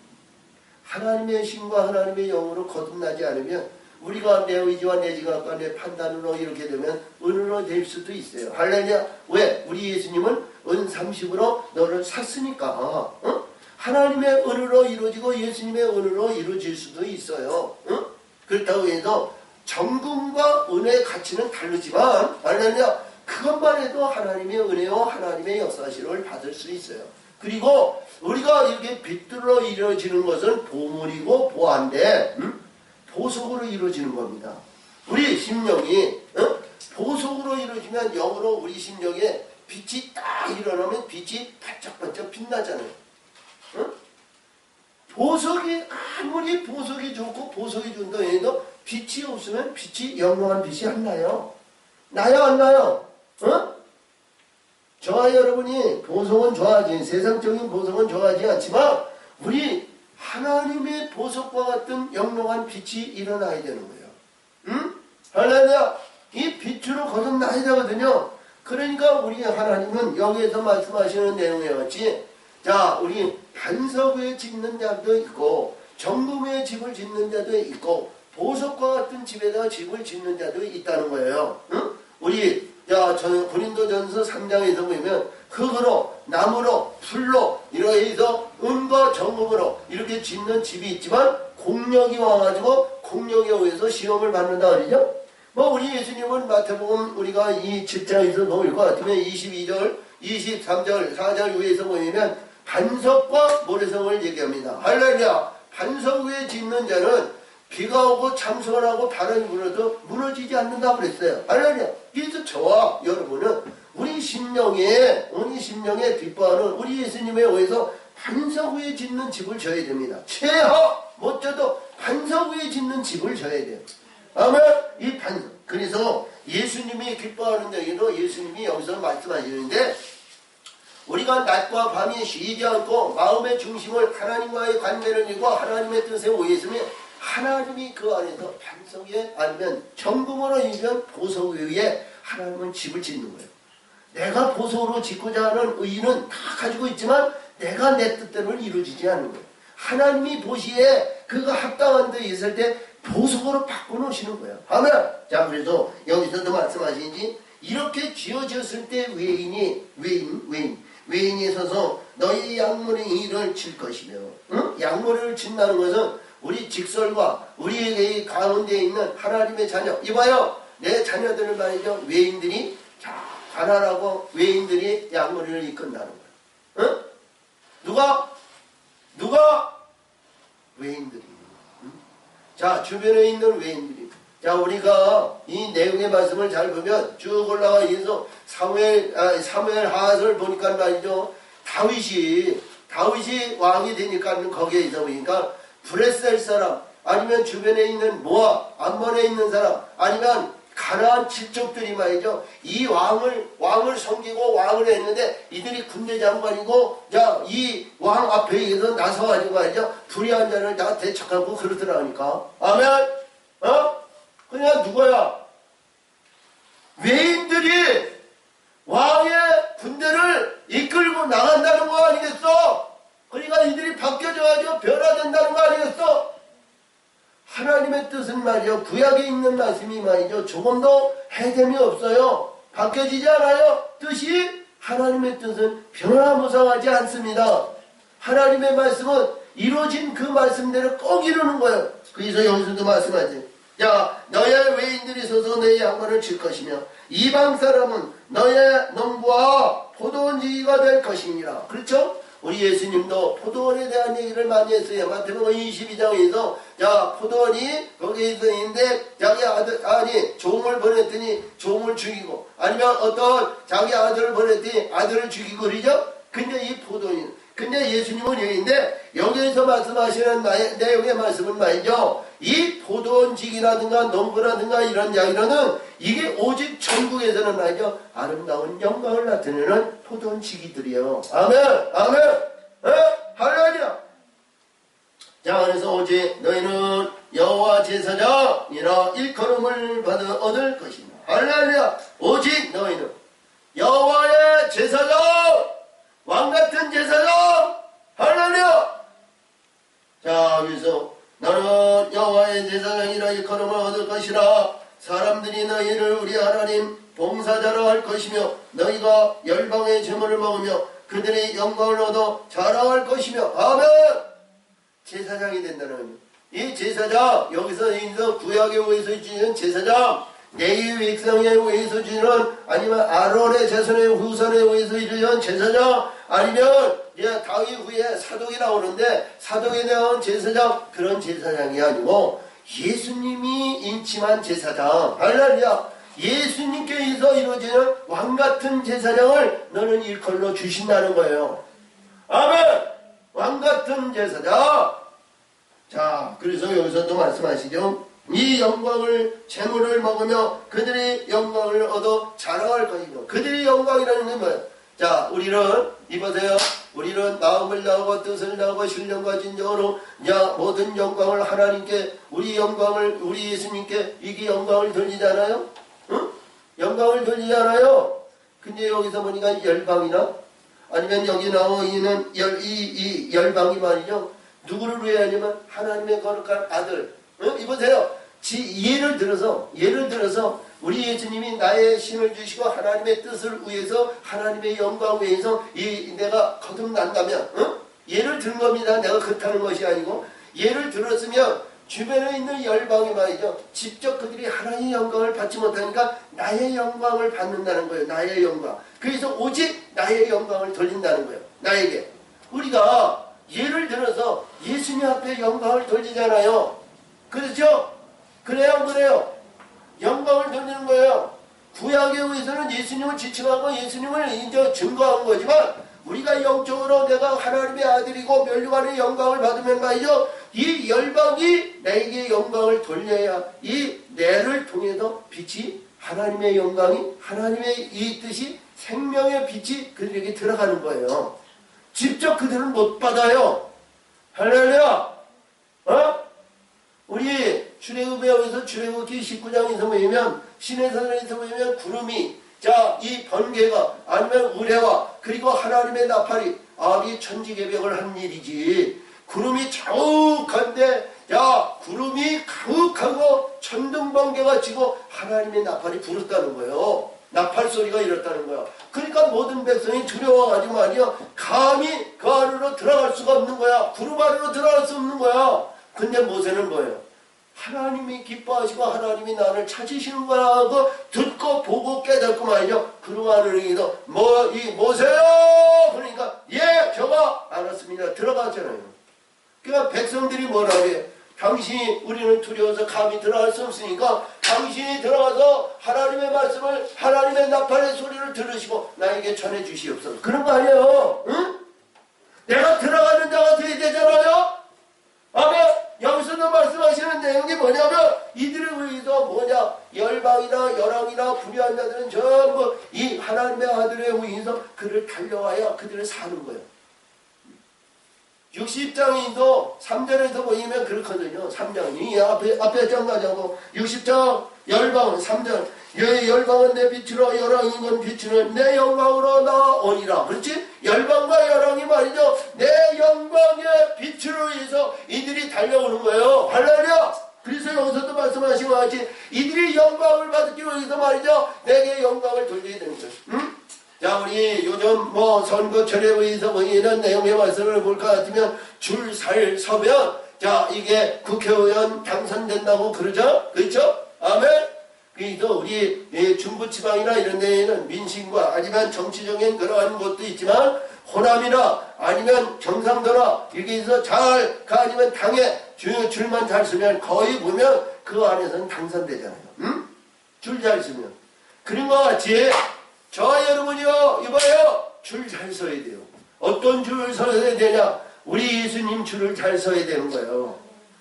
하나님의 신과 하나님의 영으로 거듭나지 않으면 우리가 내 의지와 내 지각과 내 판단으로 이렇게 되면 은으로 될 수도 있어요. 할렐루야. 왜? 우리 예수님은 은 30으로 너를 샀으니까. 어? 하나님의 은으로 이루어지고 예수님의 은으로 이루어질 수도 있어요. 어? 그렇다고 해서 정금과 은의 가치는 다르지만 할렐루야. 그것만 해도 하나님의 은혜와 하나님의 역사시를 받을 수 있어요. 그리고 우리가 이렇게 빛들로 이루어지는 것은 보물이고 보안데 보석으로 이루어지는 겁니다. 우리 심령이 보석으로 이루어지면 영으로 우리 심령에 빛이 딱 일어나면 빛이 반짝반짝 빛나잖아요. 보석이 아무리 보석이 좋고 보석이 좋다 해도 빛이 없으면 빛이 영롱한 빛이 안 나요. 나요 안 나요? 저와 여러분이 보석은 좋아하지 세상적인 보석은 좋아하지 않지만 우리 하나님의 보석과 같은 영롱한 빛이 일어나야 되는 거예요. 응? 할렐루야. 이 빛으로 거듭나야 되거든요. 그러니까 우리 하나님은 여기에서 말씀하시는 내용에 같이 자 우리 반석 위에 짓는 자도 있고 정금 위에 집을 짓는 자도 있고 보석과 같은 집에다 집을 짓는 자도 있다는 거예요. 응? 우리 고린도전서 3장에서 보면 흙으로 나무로 풀로 이렇게 해서 은과 정금으로 이렇게 짓는 집이 있지만 공력이 와가지고 공력에 의해서 시험을 받는다 그러죠. 뭐 우리 예수님은 마태복음 우리가 이 7장에서 놓을 것 같으면 22절 23절 4절 위에서 보면 반석과 모래성을 얘기합니다. 할렐루야. 반석 위에 짓는 자는 비가 오고 참석을 하고 바람이 불어도 무너지지 않는다고 그랬어요. 할렐루야. 그래서 저와 여러분은 우리 심령에 기뻐하는 우리 예수님에 의해서 반석 위에 짓는 집을 져야 됩니다. 최하 못져도 반석 위에 짓는 집을 져야 돼요. 아멘. 이 반석. 그래서 예수님이 기뻐하는 얘기도 예수님이 여기서 말씀하시는데 우리가 낮과 밤이 쉬지 않고 마음의 중심을 하나님과의 관계를 이루고 하나님의 뜻에 의했으면 하나님이 그 안에서 반석에 아니면 정금으로 이루면 보석 위에 하나님은 집을 짓는 거예요. 내가 보석으로 짓고자 하는 의의는 다 가지고 있지만 내가 내 뜻대로는 이루어지지 않는 거예요. 하나님이 보시에 그가 합당한 데 있을 때 보석으로 바꿔놓으시는 거예요. 아멘. 자 그래서 여기서도 말씀하시니 이렇게 지어졌을 때 외인이 서서 너희 양문의 일을 칠 것이며 양문을 친다는 것은 우리 직설과 우리의 가운데 있는 하나님의 자녀 이봐요. 내 자녀들을 말이죠. 외인들이 가난하고 외인들이 양머리를 이끈다는 거예요. 응? 누가? 외인들이. 응? 자 주변에 있는 외인들이. 자 우리가 이 내용의 말씀을 잘 보면 쭉 올라가 있어서 사무엘 하하서를 보니까 말이죠. 다윗이 왕이 되니까 거기에 있어 보니까 브레셀 사람 아니면 주변에 있는 모압 암몬에 있는 사람 아니면 가나안 칠족들이 말이죠. 이 왕을 섬기고 왕을 했는데 이들이 군대 장관이고 이 왕 앞에 나서가지고 말이죠. 불의한 자를 다 대적하고 그러더라니까. 아멘. 그냥 누구야? 외인들이 왕의 군대를 이끌고 나간다는 거 아니겠어? 그러니까 이들이 바뀌어져가지고 변화된다는 거 아니겠어? 하나님의 뜻은 말이요. 구약에 있는 말씀이 말이죠. 조금도 해됨이 없어요. 바뀌어지지 않아요. 뜻이 하나님의 뜻은 변화무쌍하지 않습니다. 하나님의 말씀은 이루어진 그 말씀대로 꼭 이루는 거예요. 그래서 여기서도 말씀하지. 야, 너의 외인들이 서서 너의 양반을 칠 것이며 이방 사람은 너의 농부와 포도원지기가 될 것이니라. 그렇죠? 우리 예수님도 포도원에 대한 얘기를 많이 했어요. 마태복음 22장에서 자, 포도원이 거기에서 있는데 자기 아니 종을 보냈더니 종을 죽이고 아니면 어떤 자기 아들을 보냈더니 아들을 죽이고 그러죠? 근데 이 포도원이 근데 예수님은 여기인데 여기에서 말씀하시는 내용의 말씀은 말이죠. 이 포도원직이라든가 농부라든가 이런 이야기로는 이게 오직 천국에서는 말이죠. 아름다운 영광을 나타내는 포도원직이들이에요. 아멘 아멘 할렐루야. 자, 그래서 오직 너희는 여호와 제사장이라 일컬음을 얻을 것이다. 할렐루야. 오직 너희는 여호와의 제사장 왕같은 제사장 할렐루야. 자, 그래서 너는 여호와의 제사장이라 일컬음을 얻을 것이라. 사람들이 너희를 우리 하나님 봉사자라 할 것이며 너희가 열방의 제물을 먹으며 그들의 영광을 얻어 자랑할 것이며 아멘. 제사장이 된다는 거예요. 이 제사장 여기서 구약에 의해서 주는 제사장 레위 백성에 의해서 주는 아니면 아론의 자손의 후손에 의해서 이루는 제사장 아니면 이제 다윗 후에 사독이 나오는데 사독에 대한 제사장 그런 제사장이 아니고 예수님이 인침한 제사장 할렐루야. 예수님께서 이루어지는 왕같은 제사장을 너는 일컬로 주신다는 거예요. 아멘. 왕같은 제사장. 자, 그래서 여기서 또 말씀하시죠. 이 영광을 재물을 먹으며 그들의 영광을 얻어 자랑할 것이고 그들의 영광이라는 게 뭐예요? 자, 우리는 이보세요. 우리는 마음을 다하고 뜻을 다하고 신령과 진정으로 모든 영광을 하나님께 우리 영광을 우리 예수님께 이게 영광을 돌리잖아요. 응? 영광을 돌리잖아요. 근데 여기서 보니까 열방이나 아니면 여기 나와 있는 이 열방이 말이죠. 누구를 위해 하냐면 하나님의 거룩한 아들. 이보세요. 예를 들어서 우리 예수님이 나의 신을 주시고 하나님의 뜻을 위해서 하나님의 영광 위해서 내가 거듭난다면 예를 든 겁니다. 내가 그렇다는 것이 아니고 예를 들었으면 주변에 있는 열방이 말이죠. 직접 그들이 하나님의 영광을 받지 못하니까 나의 영광을 받는다는 거예요. 나의 영광. 그래서 오직 나의 영광을 돌린다는 거예요. 나에게. 우리가 예를 들어서 예수님 앞에 영광을 돌리잖아요. 그렇죠? 그래요? 안 그래요? 영광을 돌리는 거예요. 구약에 의해서는 예수님을 지칭하고 예수님을 이제 증거한 거지만 우리가 영적으로 내가 하나님의 아들이고 멸류관의 영광을 받으면 말이죠. 이 열방이 나에게 영광을 돌려야 이 내를 통해서 빛이 하나님의 영광이 하나님의 이 뜻이 생명의 빛이 그들에게 들어가는 거예요. 직접 그들은 못 받아요. 할렐루야. 우리 출애굽에서 출애굽기 19장에서 보면 신의 산에서 보면 구름이 이 번개가 아니면 우레와 그리고 하나님의 나팔이 이 천지개벽을 한 일이지. 구름이 자욱한데 구름이 가득하고 천둥번개가 치고 하나님의 나팔이 불었다는 거예요. 나팔 소리가 이렇다는 거야. 그러니까 모든 백성이 두려워가지고 말이야 감히 그 안으로 들어갈 수가 없는 거야. 구름 안으로 들어갈 수 없는 거야. 근데 모세는 뭐예요? 하나님이 기뻐하시고 하나님이 나를 찾으시는 거라고 듣고 보고 깨닫고 말이죠. 구름 안으로 이도 이 모세요. 그러니까 저가 알았습니다. 들어갔잖아요. 그러니까 백성들이 뭐라고 해요? 당신이 우리는 두려워서 감히 들어갈 수 없으니까 당신이 들어가서 하나님의 말씀을 하나님의 나팔의 소리를 들으시고 나에게 전해 주시옵소서. 그런 거 아니에요. 응? 내가 들어가는 자가 되어야 되잖아요. 아멘. 여기서도 말씀하시는 내용이 뭐냐면 이들을 위해서 열방이나 열왕이나 불의한 자들은 전부 이 하나님의 아들에 의해서 그를 달려와야 그들을 사는 거예요. 60장에도 3절에서 보이면 그렇거든요. 3장이 앞에 장 가자고 60장 열방은 3절 열방은 내 빛으로 열왕인 건 빛으로 내 영광으로 나오니라. 그렇지? 열방과 열왕이 말이죠. 내 영광의 빛으로 인해서 이들이 달려오는 거예요. 할렐루야. 그래서 여기서도 말씀하신 것 같이 이들이 영광을 받기 위해서 말이죠. 내게 영광을 돌려야 되는 거예요. 응? 자, 우리 우리 요즘 뭐 선거철에 의해서 뭐 이런 내용의 말씀을 볼 것 같으면 줄 잘 서면 자 이게 국회의원 당선된다고 그러죠? 그렇죠? 아멘? 그래서 우리 중부지방이나 이런 데에는 민심과 아니면 정치적인 그러한 것도 있지만 호남이나 아니면 경상도나 여기서 잘 아니면 당에 줄만 잘 쓰면 거의 보면 그 안에서는 당선되잖아요. 응? 줄 잘 쓰면. 그런 것 같이 저 여러분이요 이봐요 줄 잘 서야 돼요. 어떤 줄을 서야 되냐? 우리 예수님 줄을 잘 서야 되는 거예요.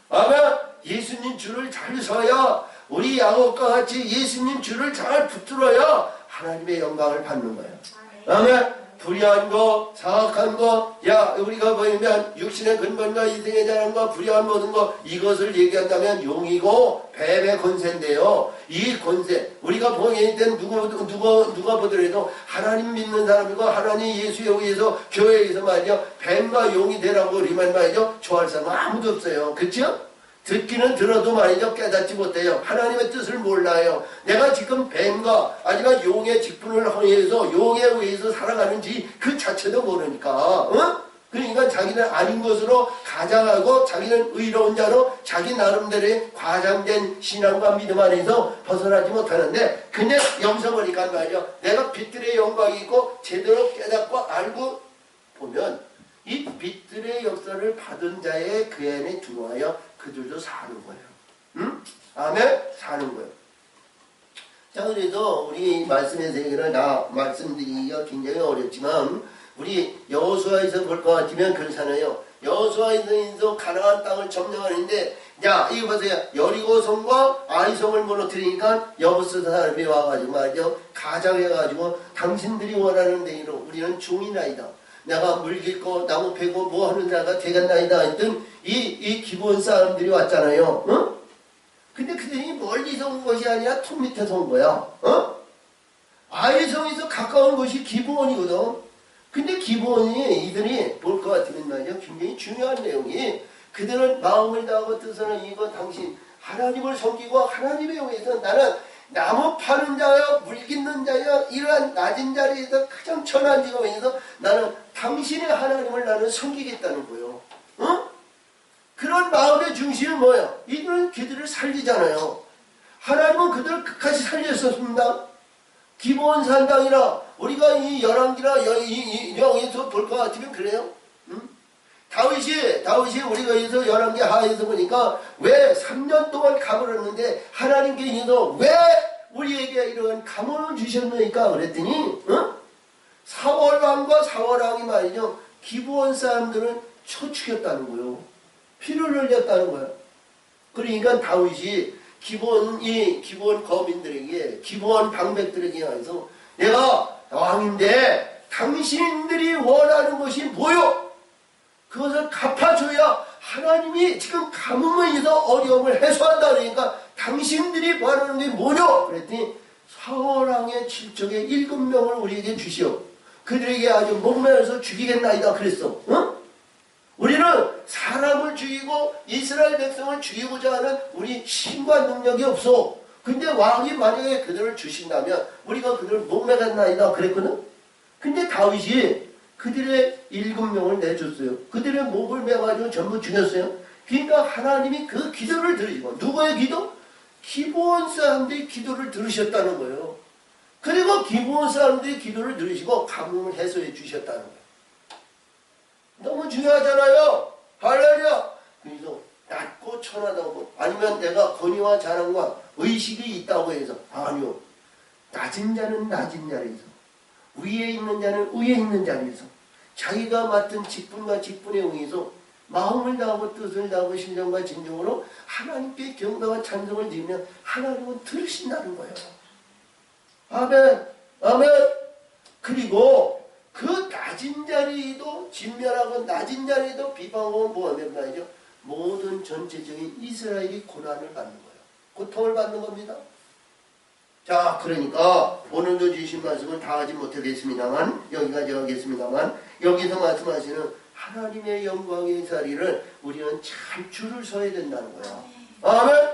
아마 예수님 줄을 잘 서야 우리 야곱과 같이 예수님 줄을 잘 붙들어야 하나님의 영광을 받는 거예요. 아멘. 불의한 거, 사악한 거, 야 우리가 보이면 육신의 근본과 이생의 자랑과 불의한 모든 거 이것을 얘기한다면 용이고 뱀의 권세인데요. 이 권세 우리가 보게 된 누가 보더라도 하나님 믿는 사람이고 하나님 예수에 의해서 교회에 의해서 말이죠 뱀과 용이 되라고 우리만 말이죠 좋아할 사람은 아무도 없어요. 그렇죠? 듣기는 들어도 말이죠 깨닫지 못해요. 하나님의 뜻을 몰라요. 내가 지금 뱀과 아니면 용의 직분을 해서 용에 의해서 살아가는지 그 자체도 모르니까 그러니까 자기는 아닌 것으로 가장하고 자기는 의로운 자로 자기 나름대로의 과장된 신앙과 믿음 안에서 벗어나지 못하는데 근데 여기서 보니까 말이죠 내가 빛들의 영광이 있고 제대로 깨닫고 알고 보면 이 빛들의 역사를 받은 자의 그 안에 들어와요. 그들도 사는 거예요. 응? 아멘? 사는 거예요. 자, 그래서 우리 말씀의 세계를 다 말씀드리기가 굉장히 어렵지만 우리 여호수아에서 볼 것 같으면 그렇잖아요. 여호수아에서 가나안 땅을 점령하는데 야 이거 보세요. 여리고성과 아이성을 무너뜨리니까 여부스 사람이 와가지고 말이죠. 가장해가지고 당신들이 원하는 대로 우리는 중이나이다. 내가 물길고 나무 패고 뭐 하는 자가 되겠나이다 했던 이 기본 사람들이 왔잖아요. 어? 근데 그들이 멀리서 온 것이 아니라 톱 밑에서 온 거야. 어? 아이성에서 가까운 것이 기본이거든. 근데 기본이 이들이 볼 것 같으면 말이야 굉장히 중요한 내용이 그들은 마음을 다하고 뜻을 이거 당신 하나님을 섬기고 하나님에 의해서 나는 나무 파는 자여 물깃는 자여 이러한 낮은 자리에서 가장 천한 직업에서 나는 당신의 하나님을 나는 섬기겠다는 거예요. 어? 그런 마음의 중심은 뭐예요? 이들은 그들을 살리잖아요. 하나님은 그들을 끝까지 살렸었습니다. 기본 산당이라 우리가 이 열왕기나 여기서 볼 것 같으면 그래요. 응? 다윗이 우리가 여기서 열왕기 하에서 보니까 왜 3년 동안 가물었는데 하나님께서 왜 우리에게 이런 가물을 주셨느니까 그랬더니 사월왕과 사월왕이 말이죠 기브온 사람들은 쳐 죽였다는 거예요. 피를 흘렸다는 거예요. 그러니까 다윗이 기브온 거민들에게 기브온 방백들에게 해서 내가 왕인데 당신들이 원하는 것이 뭐요? 그것을 갚아줘야 하나님이 지금 가뭄에 의해서 어려움을 해소한다 그러니까 당신들이 바라는 게 뭐냐? 그랬더니 사월왕의 칠족의 7명을 우리에게 주시오. 그들에게 아주 목매어서 죽이겠나이다 그랬어. 어? 우리는 사람을 죽이고 이스라엘 백성을 죽이고자 하는 우리 힘과 능력이 없어. 근데 왕이 만약에 그들을 주신다면 우리가 그들을 목매겠나이다 그랬거든. 근데 다윗이 그들의 7명을 내줬어요. 그들의 목을 매가지고 전부 죽였어요. 그러니까 하나님이 그 기도를 들으시고 누구의 기도? 기브온 사람들이 기도를 들으셨다는 거예요. 그리고 기브온 사람들이 기도를 들으시고 가뭄을 해소해 주셨다는 거예요. 너무 중요하잖아요. 할렐루야. 그래서 낮고 천하다고 아니면 내가 권위와 자랑과 의식이 있다고 해서 아니요. 낮은 자는 낮은 자리에서 위에 있는 자는 위에 있는 자리에서 자기가 맡은 직분과 직분에 의해서 마음을 다하고 뜻을 다하고 신정과 진정으로 하나님께 경배와 찬송을 드리면 하나님은 들으신다는 거예요. 아멘. 아멘. 그리고 그 낮은 자리도 진멸하고 낮은 자리도 비방하고 뭐하면 말이죠. 모든 전체적인 이스라엘이 고난을 받는 거예요. 고통을 받는 겁니다. 자, 그러니까 오늘도 주신 말씀을 다 하지 못하겠습니다만 여기까지 하겠습니다만 여기서 말씀하시는 하나님의 영광의 자리를 우리는 잘 줄을 서야 된다는 거야. 아멘.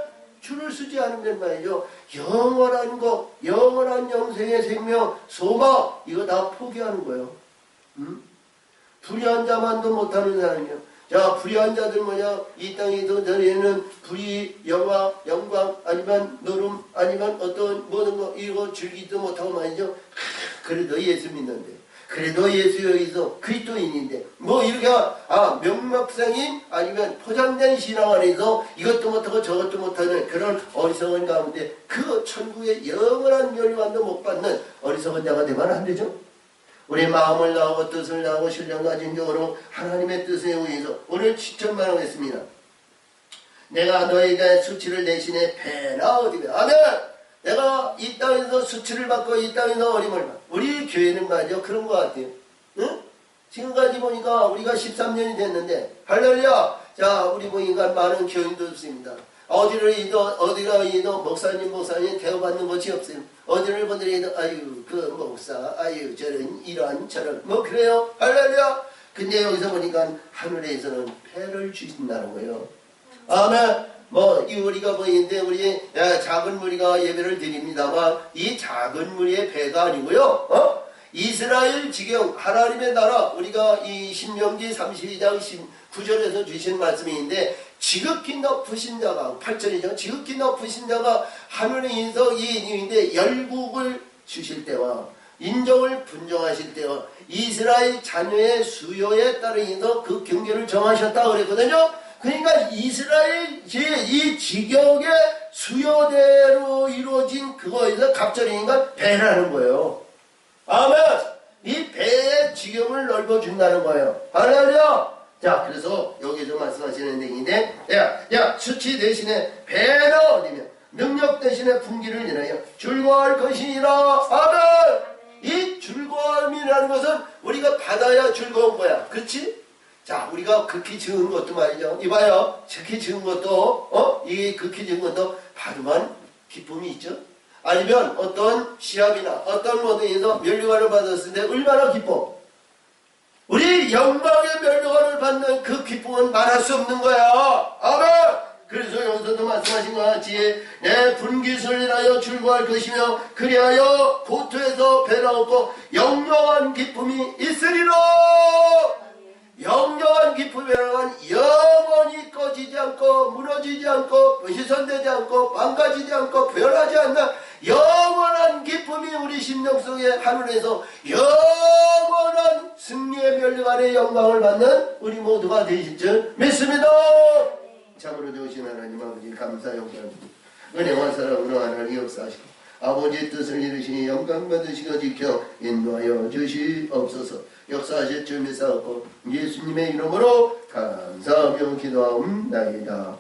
줄을 쓰지 않으면 말이죠. 영원한 거, 영원한 영생의 생명, 소망 이거 다 포기하는 거예요. 불의한 자만도 못하는 사람이요. 자, 불의한 자들 뭐냐? 이 땅에서 전에는 불의, 영광, 아니면 노름, 아니면 어떤 모든 거 이거 즐기지도 못하고 말이죠. 그래도 예수 믿는데, 그래도 예수 여기서 그리스도인인데, 뭐 이렇게 명목상인 아니면 포장된 신앙 안에서 이것도 못하고 저것도 못하는 그런 어리석은 가운데 그 천국의 영원한 멸관도 못 받는 어리석은 자가 되면 안 되죠. 우리 마음을 나오고 뜻을 나오고 신령 가진 적으로 하나님의 뜻에 의해서 오늘 추천만하겠습니다. 내가 너에게 수치를 대신에 배나 얻으며 아멘. 내가 이 땅에서 수치를 받고 이 땅에서 어림을 받고 우리 교회는 말이죠. 그런 것 같아요. 응? 지금까지 보니까 우리가 13년이 됐는데 할렐루야. 자, 우리 보니까 많은 교인도 없습니다. 어디가 이도 목사님 대우받는 것이 없어요. 어디를 보더라도 아유 그 목사 아유 저런 이런 저런 뭐 그래요. 할렐루야. 근데 여기서 보니까 하늘에서는 패를 주신다는 거예요. 아멘. 뭐 이 우리가 보이는데 우리 작은 무리가 예배를 드립니다만 이 작은 무리의 배가 아니고요. 이스라엘 지경 하나님의 나라 우리가 이 신명기 32장 9절에서 주신 말씀인데 지극히 높으신 자가 8절이죠. 지극히 높으신 자가 하늘에 있어 이 인인데 열국을 주실 때와 인종을 분정하실 때와 이스라엘 자녀의 수요에 따르서 그 경계를 정하셨다 그랬거든요. 그러니까 이스라엘 이 지경의 수요대로 이루어진 그거에서 갑절이니까 배라는 거예요. 아멘. 이 배의 지경을 넓어준다는 거예요. 할렐루야. 자, 그래서 여기서 말씀하시는 얘기인데, 야, 수치 대신에 배나 얻으며 능력 대신에 풍기를 인하여 즐거워할 것이니라. 아멘. 이 즐거움이라는 것은 우리가 받아야 즐거운 거야. 그렇지? 자, 우리가 극히 지은 것도 말이죠. 이봐요. 극히 지은 것도, 이 극히 지은 것도 받으면 기쁨이 있죠. 아니면 어떤 시합이나 어떤 모델에서 면류관을 받았을 때 얼마나 기뻐. 우리 영광의 면류관을 받는 그 기쁨은 말할 수 없는 거야. 아멘. 그래서 여기서도 말씀하신 것 같이 내 분깃을 인하여 즐거워할 것이며 그리하여 고토에서 배나 얻고 영영한 기쁨이 있으리라. 영영한 기쁨이라는 영원히 꺼지지 않고 무너지지 않고 훼손되지 않고 망가지지 않고 변하지 않는 영원한 기쁨이 우리 심령 속에 하늘에서 영원한 승리의 멸류관의 영광을 받는 우리 모두가 되실 줄 믿습니다. 참으로 좋으신 하나님 아버지 감사 영광입니다. 은혜와 사랑으로 하나님 역사하시고 아버지의 뜻을 이루시니 영광 받으시고 지켜 인도하여 주시옵소서. 역사하실 줄 믿사옵고 예수님의 이름으로 감사하며 기도하옵나이다.